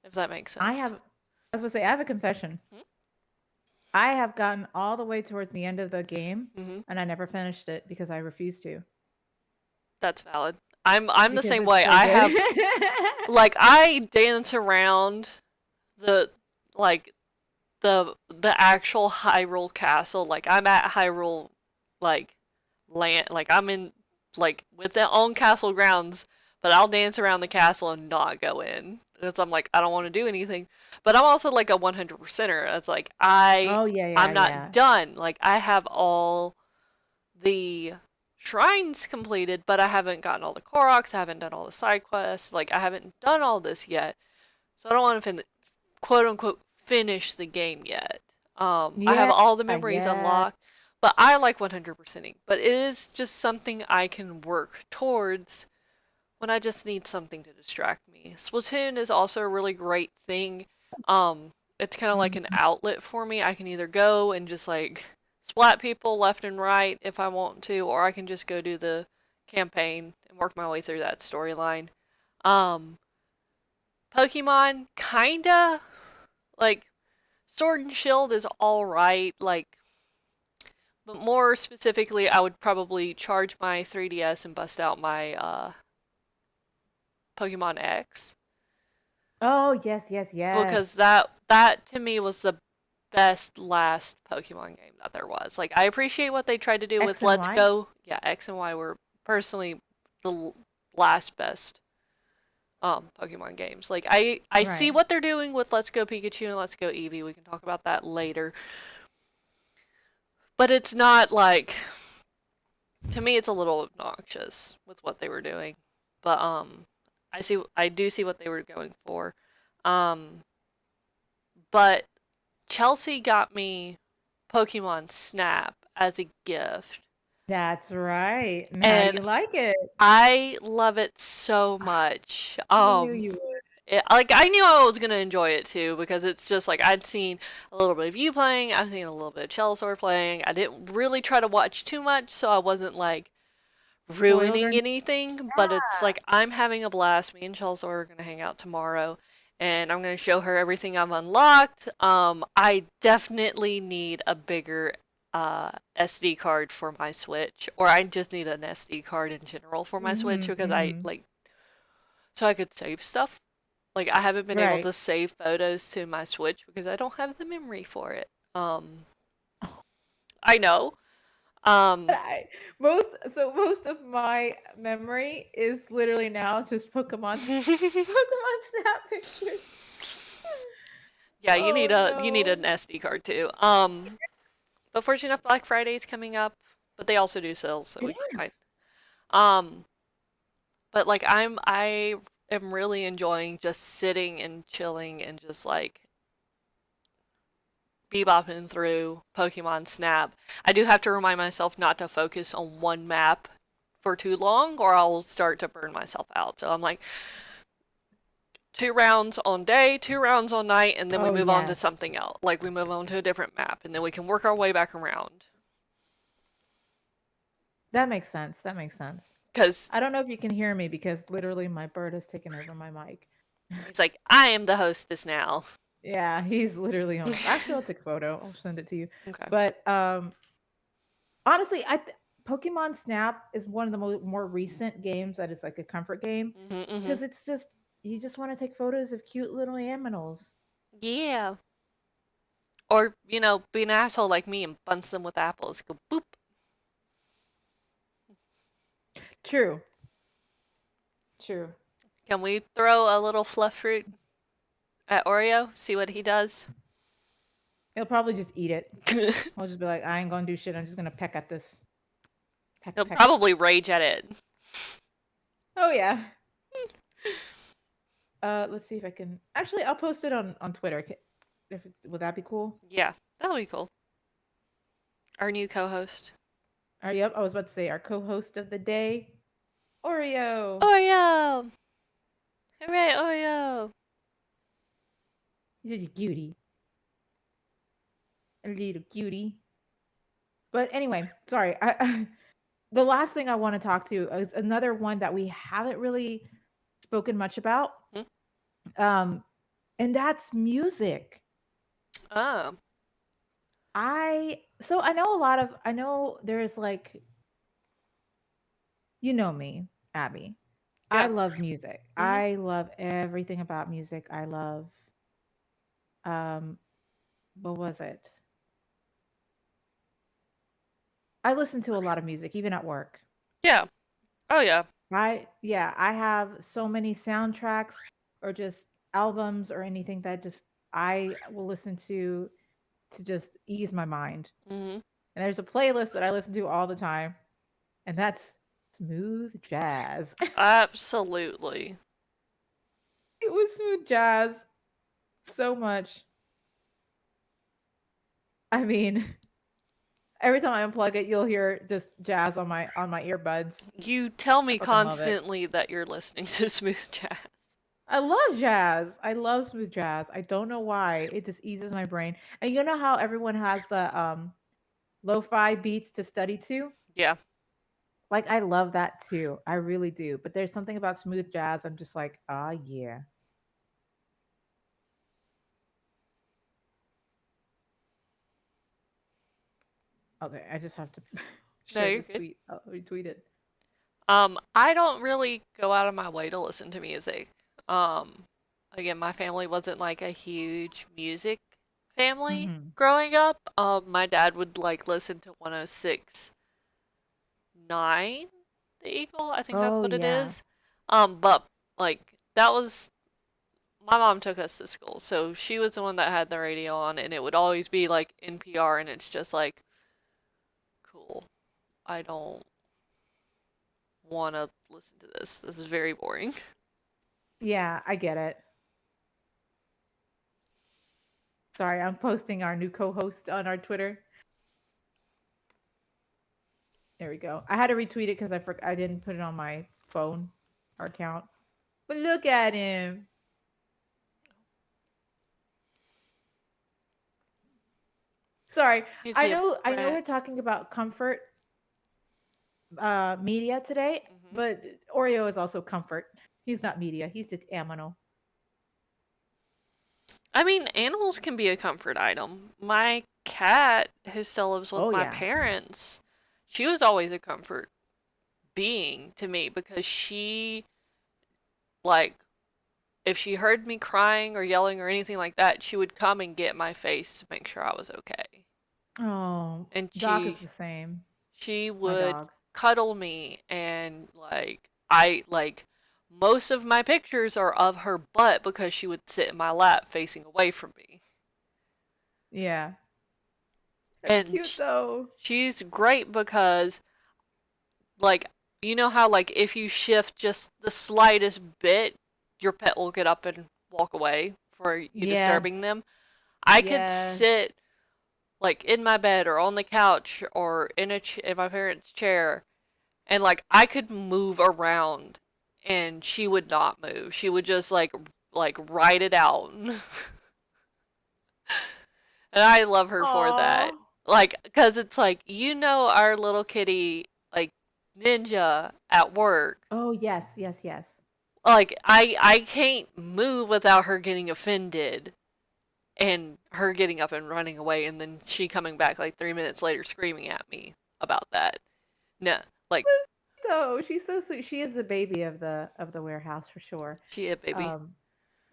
if that makes I have sense. I was gonna say, I have a confession. I have gotten all the way towards the end of the game, Mm-hmm. and I never finished it because I refused to. That's valid. I'm the Because same it's way. so I good. have like I dance around the like the actual Hyrule Castle. Like I'm at Hyrule like land like I'm in like with their own castle grounds, but I'll dance around the castle and not go in. Because I'm like I don't want to do anything. But I'm also like a 100%er. It's like Oh, yeah, yeah, I'm not yeah. done. Like I have all the shrines completed, but I haven't gotten all the Koroks, I haven't done all the side quests. Like I haven't done all this yet. So I don't want to quote unquote finish the game yet. I have Yeah, all the memories yeah. unlocked, but I like 100%ing. But it is just something I can work towards when I just need something to distract me. Splatoon is also a really great thing. It's kind of like an Mhm. outlet for me. I can either go and just like splat people left and right if I want to, or I can just go do the campaign and work my way through that storyline. Um, Pokemon, kinda like Sword and Shield is alright, like, but more specifically, I would probably charge my 3DS and bust out my Pokemon X Oh, yes, yes, because yes. that to me was the best last Pokemon game that there was. Like, I appreciate what they tried to do X with and Let's Y? Go. Yeah, X and Y were personally the last best Pokemon games. Like, I see Right. what they're doing with Let's Go Pikachu and Let's Go Eevee. We can talk about that later. But it's not like to me it's a little obnoxious with what they were doing. But I do see what they were going for. Um but Chelsea got me Pokemon Snap as a gift. That's right. And how do And you like it? I love it so much. I knew you would. Like I knew I was gonna enjoy it too because it's just like I'd seen a little bit of you playing, I've seen a little bit of Chelsea playing. I didn't really try to watch too much, so I wasn't like Spoiled or ruining anything, but it's like I'm having a blast. Me and Chelsea are gonna hang out tomorrow, and I'm gonna show her everything I've unlocked. I definitely need a bigger SD card for my Switch, or I just need an SD card in general for my Switch Mhm, because I mhm. like so I could save stuff. Like I haven't been able Right. to save photos to my Switch because I don't have the memory for it. I know. Um, I most of my memory is literally now just Pokemon Pokemon Snap pictures. yeah, Oh, you need no. an SD card too. But fortunate enough, Black Friday's coming up, but they also do sales, so It we can find. is. Um, but like I am really enjoying just sitting and chilling and just like bebopping through Pokemon Snap. I do have to remind myself not to focus on one map for too long, or I'll start to burn myself out. So I'm like 2 rounds on day, 2 rounds on night, and then we Oh, move on to yes. something else. Like we move on to a different map, and then we can work our way back around. That makes sense, that makes sense. Because I don't know if you can hear me because literally my bird has taken over my mic. he's like, I am the hostess now. Yeah, he's literally on. Actually, I'll take a photo. I'll send it to you. Okay. But honestly, Pokemon Snap is one of the more recent games that is like a comfort game Mm-hmm. because it's just you just want to take photos of cute little aminals. Yeah. Or, be an asshole like me and bunch them with apples. Go boop. True, true. Can we throw a little fluff fruit at Oreo? See what he does? He'll probably just eat it. I'll just be like, I ain't gonna do shit. I'm just gonna peck at this. Peck, He'll peck. probably rage at it. Oh yeah. Let's see if I can. Actually, I'll post it on Twitter. If would that be cool? Yeah, that'll be cool. Our new co-host. Yep. I was about to say our co-host of the day, Oreo. Oreo! Hooray, Oreo! He's such a cutie, a little cutie. But anyway, sorry. The last thing I want to talk to is another one that we haven't really spoken much about. Hmm? Um, and that's music. Oh. I know there's like you know me, Abby. I Yeah. love music. Hmm. I love everything about music. I love um what was it? I listen to a lot of music even at work. Yeah. Oh, yeah. I have so many soundtracks or just albums or anything that just I will listen to just ease my mind. Hmm. And there's a playlist that I listen to all the time, and that's smooth jazz. Absolutely. It was smooth jazz so much. I mean, every time I unplug it, you'll hear just jazz on my earbuds. You tell I me fucking love it. constantly that you're listening to smooth jazz. I love jazz. I love smooth jazz. I don't know why. It just eases my brain. And you know how everyone has the lo-fi beats to study to? Yeah. Like I love that too. I really do. But there's something about smooth jazz. I'm just like, ah, yeah. Okay, I just have to No, share you're this good. tweet. I'll retweet it. I don't really go out of my way to listen to music. Um, Again, my family wasn't like a huge music family Hmm. growing up. My dad would like listen to 106.9 The Eagle. I think that's Oh what it yeah. is. But like that was my mom took us to school, so she was the one that had the radio on, and it would always be like NPR, and it's just like, cool. I don't want to listen to this. This is very boring. Yeah, I get it. Sorry, I'm posting our new co-host on our Twitter. There we go. I had to retweet it because I didn't put it on my phone or account. But look at him. Sorry. Is he a I know we're brat? talking about comfort media today, Hmm. but Oreo is also comfort. He's not media. He's just aminal. I mean, animals can be a comfort item. My cat, who still lives with Oh my yeah. parents, she was always a comfort being to me because like, if she heard me crying or yelling or anything like that, she would come and get my face to make sure I was okay. Oh, And Doc is the same. she My would dog. cuddle me, and most of my pictures are of her butt because she would sit in my lap facing away from me. Yeah. They're And cute though. she's great because, like, you know how, like, if you shift just the slightest bit, your pet will get up and walk away for you disturbing Yes. them? I could Yes. sit, like, in my bed or on the couch or in my parents' chair, and, like, I could move around and she would not move. She would just, like ride it out. And I love her for Aw. that. Like, because it's like, our little kitty, like, Ninja at work. Oh yes, yes, yes. Like, I can't move without her getting offended. and her getting up and running away, and then she coming back like 3 minutes later screaming at me about that. No, like So she's so sweet. She is the baby of the warehouse for sure. she a baby. Um,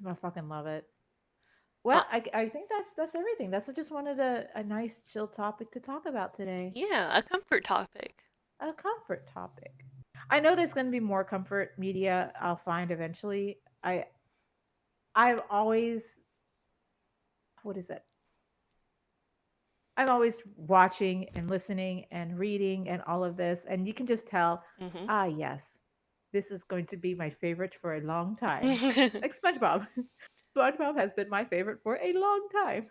I fucking love it. Uh, Well, I think that's everything. That's just wanted a nice chill topic to talk about today. yeah, a comfort topic. A comfort topic. I know there's going to be more comfort media I'll find eventually. I've always, what is it? I'm always watching and listening and reading and all of this, and you can just tell, Hmm. ah, yes, this is going to be my favorite for a long time. Like SpongeBob. SpongeBob has been my favorite for a long time.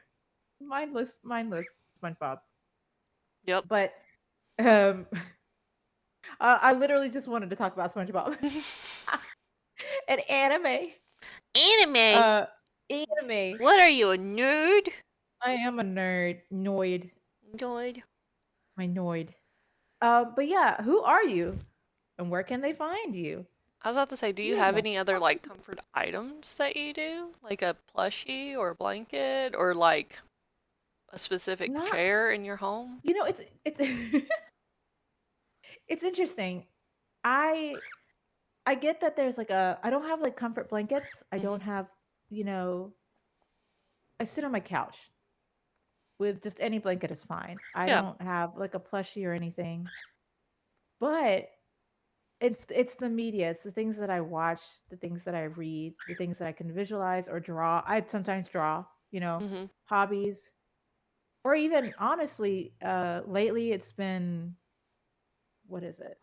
Mindless SpongeBob. Yep. But um, I literally just wanted to talk about SpongeBob and anime. Anime. Uh, Anime. What are you, a nerd? I am a nerd, noid, Nerd. my noid. But yeah, who are you, and where can they find you? I was about to say, do you have Yeah. any other like comfort items that you do? Like a plushie or a blanket or like a specific Not, chair in your home? it's it's interesting. I I get that there's like a I don't have like comfort blankets. I Hmm. don't have, you know, I sit on my couch with just any blanket is fine. I Yeah. don't have like a plushie or anything. But it's the media, it's the things that I watch, the things that I read, the things that I can visualize or draw. I sometimes draw, Hmm. hobbies. Or even honestly, lately it's been, what is it?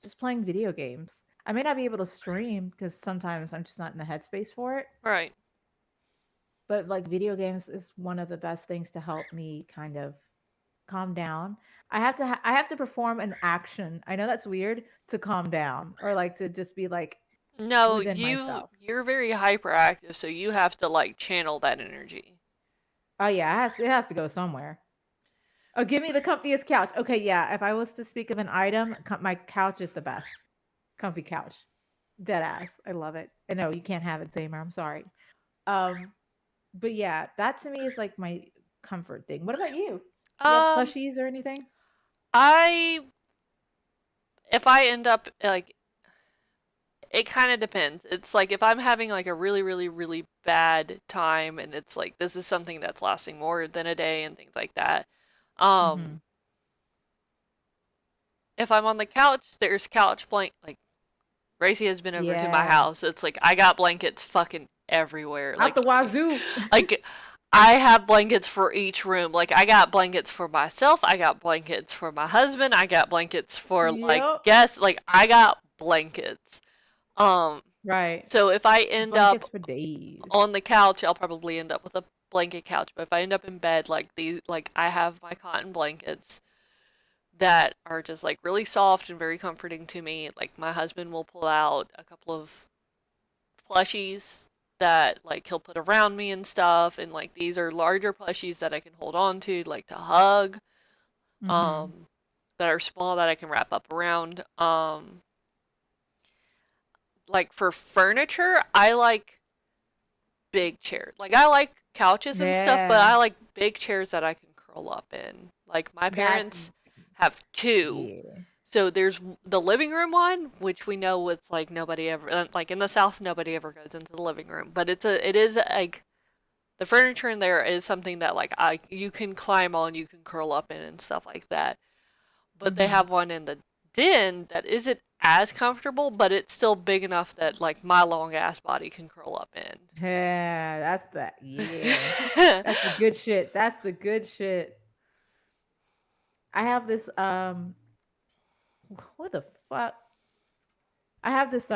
Just playing video games. I may not be able to stream because sometimes I'm just not in the headspace for it. Right. But like video games is one of the best things to help me kind of calm down. I have to perform an action. I know that's weird to calm down or like to just be like No, within myself. you're very hyperactive, so you have to like channel that energy. Oh yeah, it has to go somewhere. Oh, give me the comfiest couch. Okay, yeah. If I was to speak of an item, my couch is the best. Comfy couch. Dead ass. I love it. I know you can't have it, Samer. I'm sorry. Um, but yeah, that to me is like my comfort thing. What about you? Do you have Um, plushies or anything? I if I end up like it kind of depends. It's like if I'm having like a really really really bad time and it's like this is something that's lasting more than a day and things like that. Mm-hmm. Um, if I'm on the couch, there's couch blank like Gracie has been over to my Yeah. house. It's like I got blankets fucking everywhere. Out the wazoo. Like I have blankets for each room. Like I got blankets for myself, I got blankets for my husband, I got blankets for like Yep. guests. Like I got blankets. Um Right. so if I end up Blankets for days. on the couch, I'll probably end up with a blanket couch. But if I end up in bed, like I have my cotton blankets that are just like really soft and very comforting to me. Like my husband will pull out a couple of plushies that like he'll put around me and stuff, and like these are larger plushies that I can hold on to like to hug, Mm-hmm. um that are small that I can wrap up around. Like for furniture, I like big chairs. Like I like couches and stuff, but Yeah. I like big chairs that I can curl up in. Like my That's parents have two. yeah. So there's the living room one, which we know it's like nobody ever like in the South nobody ever goes into the living room, but it is like the furniture in there is something that like I you can climb on, you can curl up in and stuff like that. But they Mm-hmm. have one in the den that isn't as comfortable, but it's still big enough that like my long ass body can curl up Yeah, that's that. Yeah. in. That's the good shit. That's the good shit. I have this what the fuck? I have this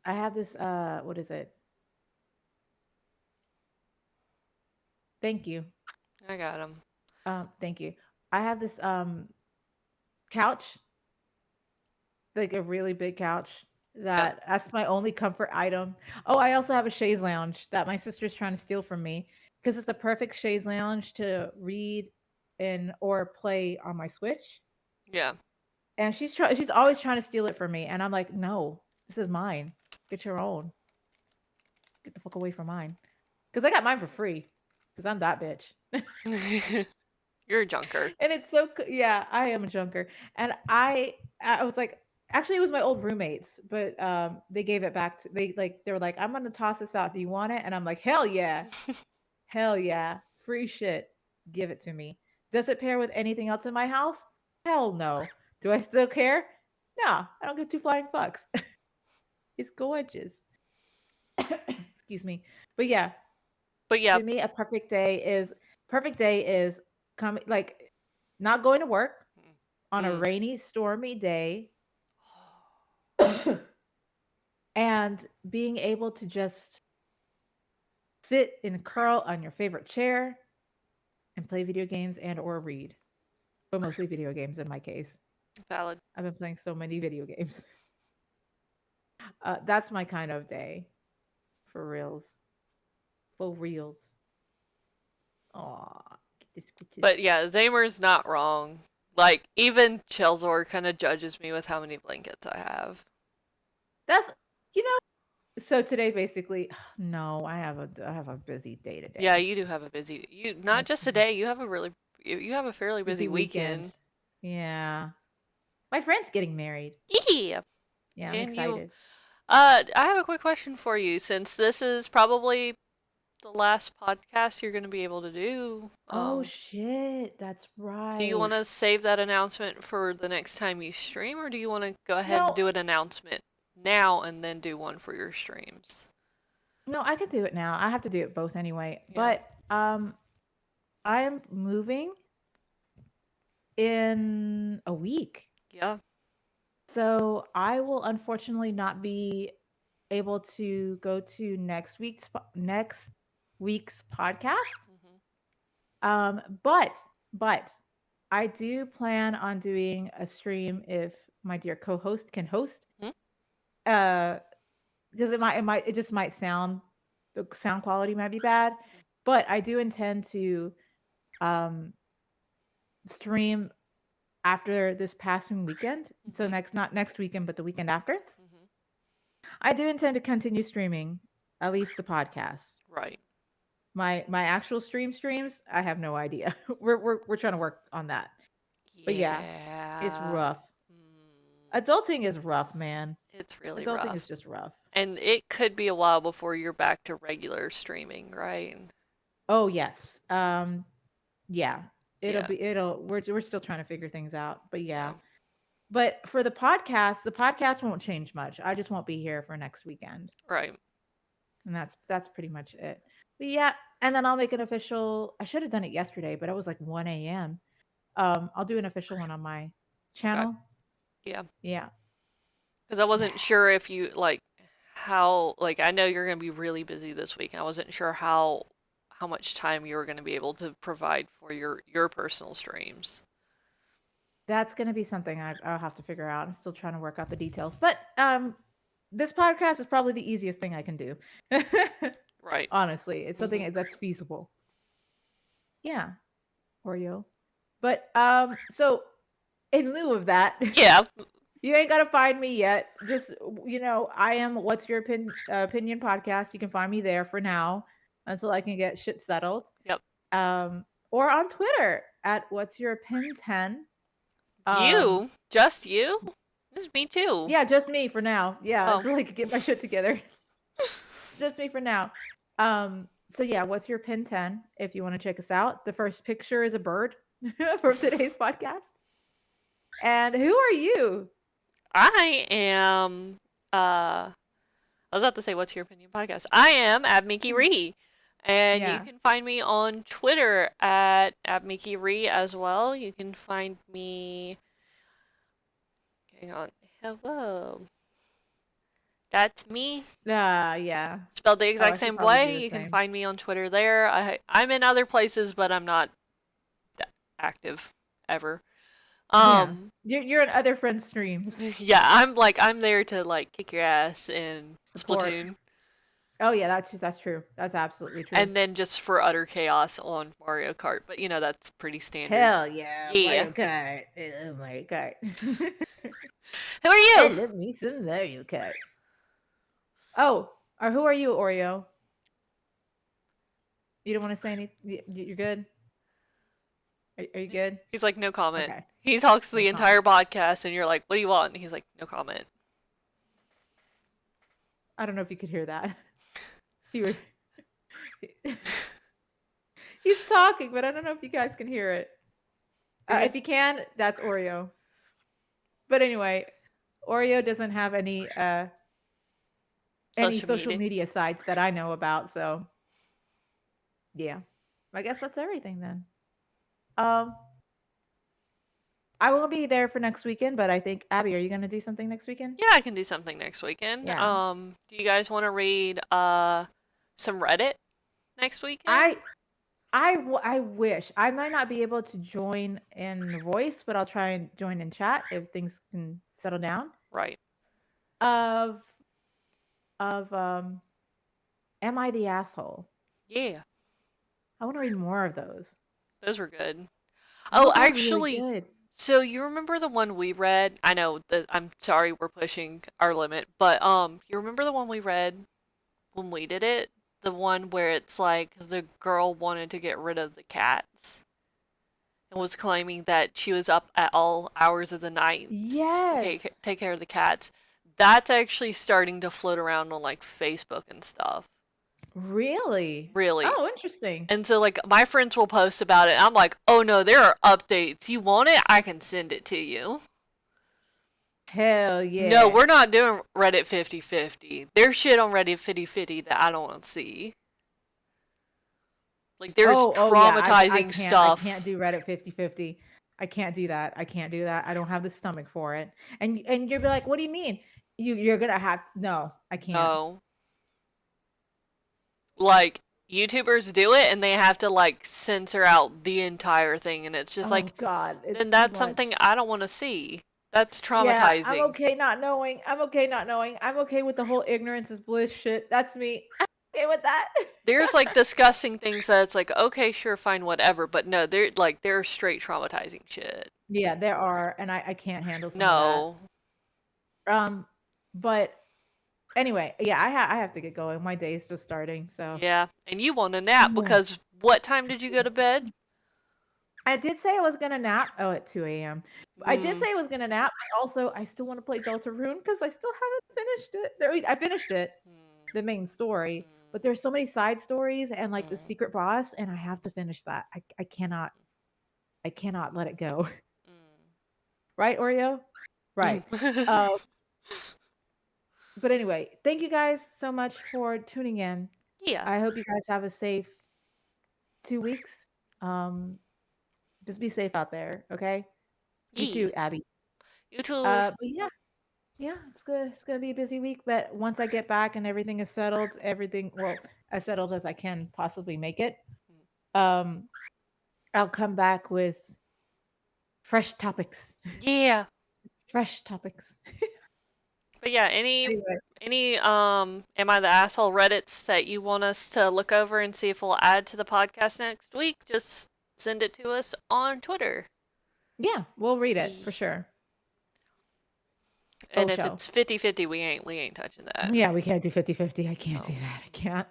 what is it? Thank you. I got him. Thank you. I have this couch, like a really big couch. Yeah. That's my only comfort item. Oh, I also have a chaise lounge that my sister's trying to steal from me because it's the perfect chaise lounge to read and or play on my Switch. Yeah. And she's always trying to steal it from me, and I'm like, no, this is mine. Get your own. Get the fuck away from mine. because I got mine for free because I'm that bitch. You're a junker. And it's so yeah, I am a junker. And I was like, actually it was my old roommates, but they gave it back to they were like, I'm gonna toss this out. Do you want it? And I'm like, hell yeah. Hell yeah. Free shit. Give it to me. Does it pair with anything else in my house? Hell no. Do I still care? No, I don't give two flying fucks. It's gorgeous. Excuse me. But yeah, But yeah, to me, a perfect day is coming like not going to work on a mm. rainy, stormy day and being able to just sit and curl on your favorite chair and play video games and or read. But mostly video games in my case. Valid. I've been playing so many video games. That's my kind of day. For reals. For reals. Aw. But yeah, Zamer's not wrong. Like, even Chelzor kind of judges me with how many blankets I have. That's, you know, so today basically, no, I have a busy day today. Yeah, you do have a busy, not just today, you have a really, you have a fairly busy weekend. Yeah. My friend's getting married. Yeah. Yeah, I'm And excited. I have a quick question for you, since this is probably the last podcast you're going to be able to do. Oh shit, that's right. Do you want to save that announcement for the next time you stream, or do you want to go ahead and do an announcement now and then do one for your streams? No, I could do it now. I have to do it both anyway. Yeah. But I am moving in a week. Yeah. So I will unfortunately not be able to go to next week's podcast. But I do plan on doing a stream if my dear co-host can host. Because it just might sound, the sound quality might be bad, but I do intend to stream after this passing weekend. So not next weekend, but the weekend after. I do intend to continue streaming, at least the podcast. Right. My actual streams, I have no idea. We're trying to work on that. But yeah, it's rough. Adulting is rough, man. It's really rough. Adulting is just rough. And it could be a while before you're back to regular streaming, right? Oh yes. Yeah. We're still trying to figure things out. But yeah. But for the podcast won't change much. I just won't be here for next weekend. Right. And that's pretty much it. But yeah, and then I'll make an official. I should have done it yesterday, but it was like 1 a.m. I'll do an official one on my channel. Okay. Yeah. Yeah. Because I wasn't sure if you how I know you're gonna be really busy this week, and I wasn't sure how much time you were gonna be able to provide for your personal streams. That's gonna be something I'll have to figure out. I'm still trying to work out the details, but this podcast is probably the easiest thing I can do. Right. Honestly, it's something that's feasible. Yeah, Oreo. But so in lieu of that, yeah, you ain't gotta find me yet. Just I am What's Your Opinion podcast. You can find me there for now until I can get shit settled. Yep. Or on Twitter at What's Your Opin 10. You? Just you? Just me too. Yeah, just me for now. Yeah, until I can get my shit together. Just me for now. So yeah, What's Your Opin 10 if you want to check us out. The first picture is a bird from today's podcast. And who are you? I am I was about to say What's Your Opinion podcast. I am AbMikiRee. And you can find me on Twitter at AbMikiRee as well. You can find me. Hang on. Hello. That's me. Yeah. Spelled the exact same way. You can find me on Twitter there. I'm in other places, but I'm not active ever. You're in other friends' streams. Yeah, I'm there to kick your ass in Splatoon. Oh yeah, that's true. That's absolutely true. And then just for utter chaos on Mario Kart, but that's pretty standard. Hell yeah, Mario Kart. I love Mario Kart. Who are you? I love me some Mario Kart. Oh, or who are you, Oreo? You don't want to say anything? You're good? Are you good? He's like, no comment. Okay. He talks No the comment. entire podcast, and you're like, what do you want? And he's like, no comment. I don't know if you could hear that. He He's talking, but I don't know if you guys can hear it. If you can, that's Oreo. But anyway, Oreo doesn't have any social media sites that I know about, so yeah. I guess that's everything then. I won't be there for next weekend, but I think Abby, are you gonna do something next weekend? Yeah, I can do something next weekend. Yeah. Do you guys want to read some Reddit next weekend? I wish I might not be able to join in voice, but I'll try and join in chat if things can settle down. Right. Of am I the asshole? Yeah, I want to read more of those. those were good. Those Oh, are really actually, good. so you remember the one we read? I know that I'm sorry we're pushing our limit, but you remember the one we read when we did it? The one where it's like the girl wanted to get rid of the cats and was claiming that she was up at all hours of the night to Yes. take care of the cats. That's actually starting to float around on like Facebook and stuff. Really? Really. Oh, interesting. And so like my friends will post about it. I'm like, "Oh no, there are updates. You want it? I can send it to you." Hell yeah. No, we're not doing Reddit 50/50. There's shit on Reddit 50/50 that I don't want to see. Like there's traumatizing stuff. I can't do Reddit 50/50. I can't do that. I can't do that. I don't have the stomach for it. And you'll be like, "What do you mean? You're going to have no, I can't." No. Like YouTubers do it and they have to like censor out the entire thing and it's just like God, then that's something I don't want to see. That's traumatizing. Yeah, I'm okay not knowing. I'm okay with the whole ignorance is bliss shit. That's me. I'm okay with that. There's like disgusting things that it's like, okay, sure, fine, whatever. But no, they're straight traumatizing shit. Yeah, there are, and I can't handle some No. of that. But anyway, yeah, I have to get going. My day's just starting, so. Yeah, and you want a nap because what time did you go to bed? I did say I was gonna nap. Oh, at 2 a.m. I did say I was gonna nap. I still want to play Deltarune because I still haven't finished it. I finished it, the main story, but there's so many side stories and like the secret boss, and I have to finish that. I cannot let it go. Right, Oreo? Right. But anyway, thank you guys so much for tuning in. Yeah. I hope you guys have a safe 2 weeks. Just be safe out there, okay? You too, Abby. You too. But yeah, it's good. It's gonna be a busy week, but once I get back and everything is settled, as settled as I can possibly make it, I'll come back with fresh topics. Yeah. Fresh topics. But yeah, any am I the asshole Reddits that you want us to look over and see if we'll add to the podcast next week, just send it to us on Twitter. Yeah, we'll read it for sure. And if it's 50/50, we ain't touching that. Yeah, we can't do 50/50. I can't do that. I can't.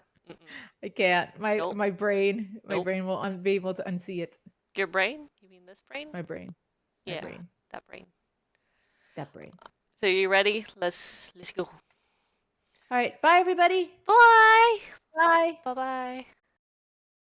I can't. My brain will be able to unsee it. Your brain? You mean this brain? My brain. Yeah, brain. that brain. That brain. So you ready? Let's go. All right. Bye, everybody. Bye. Bye. Bye-bye.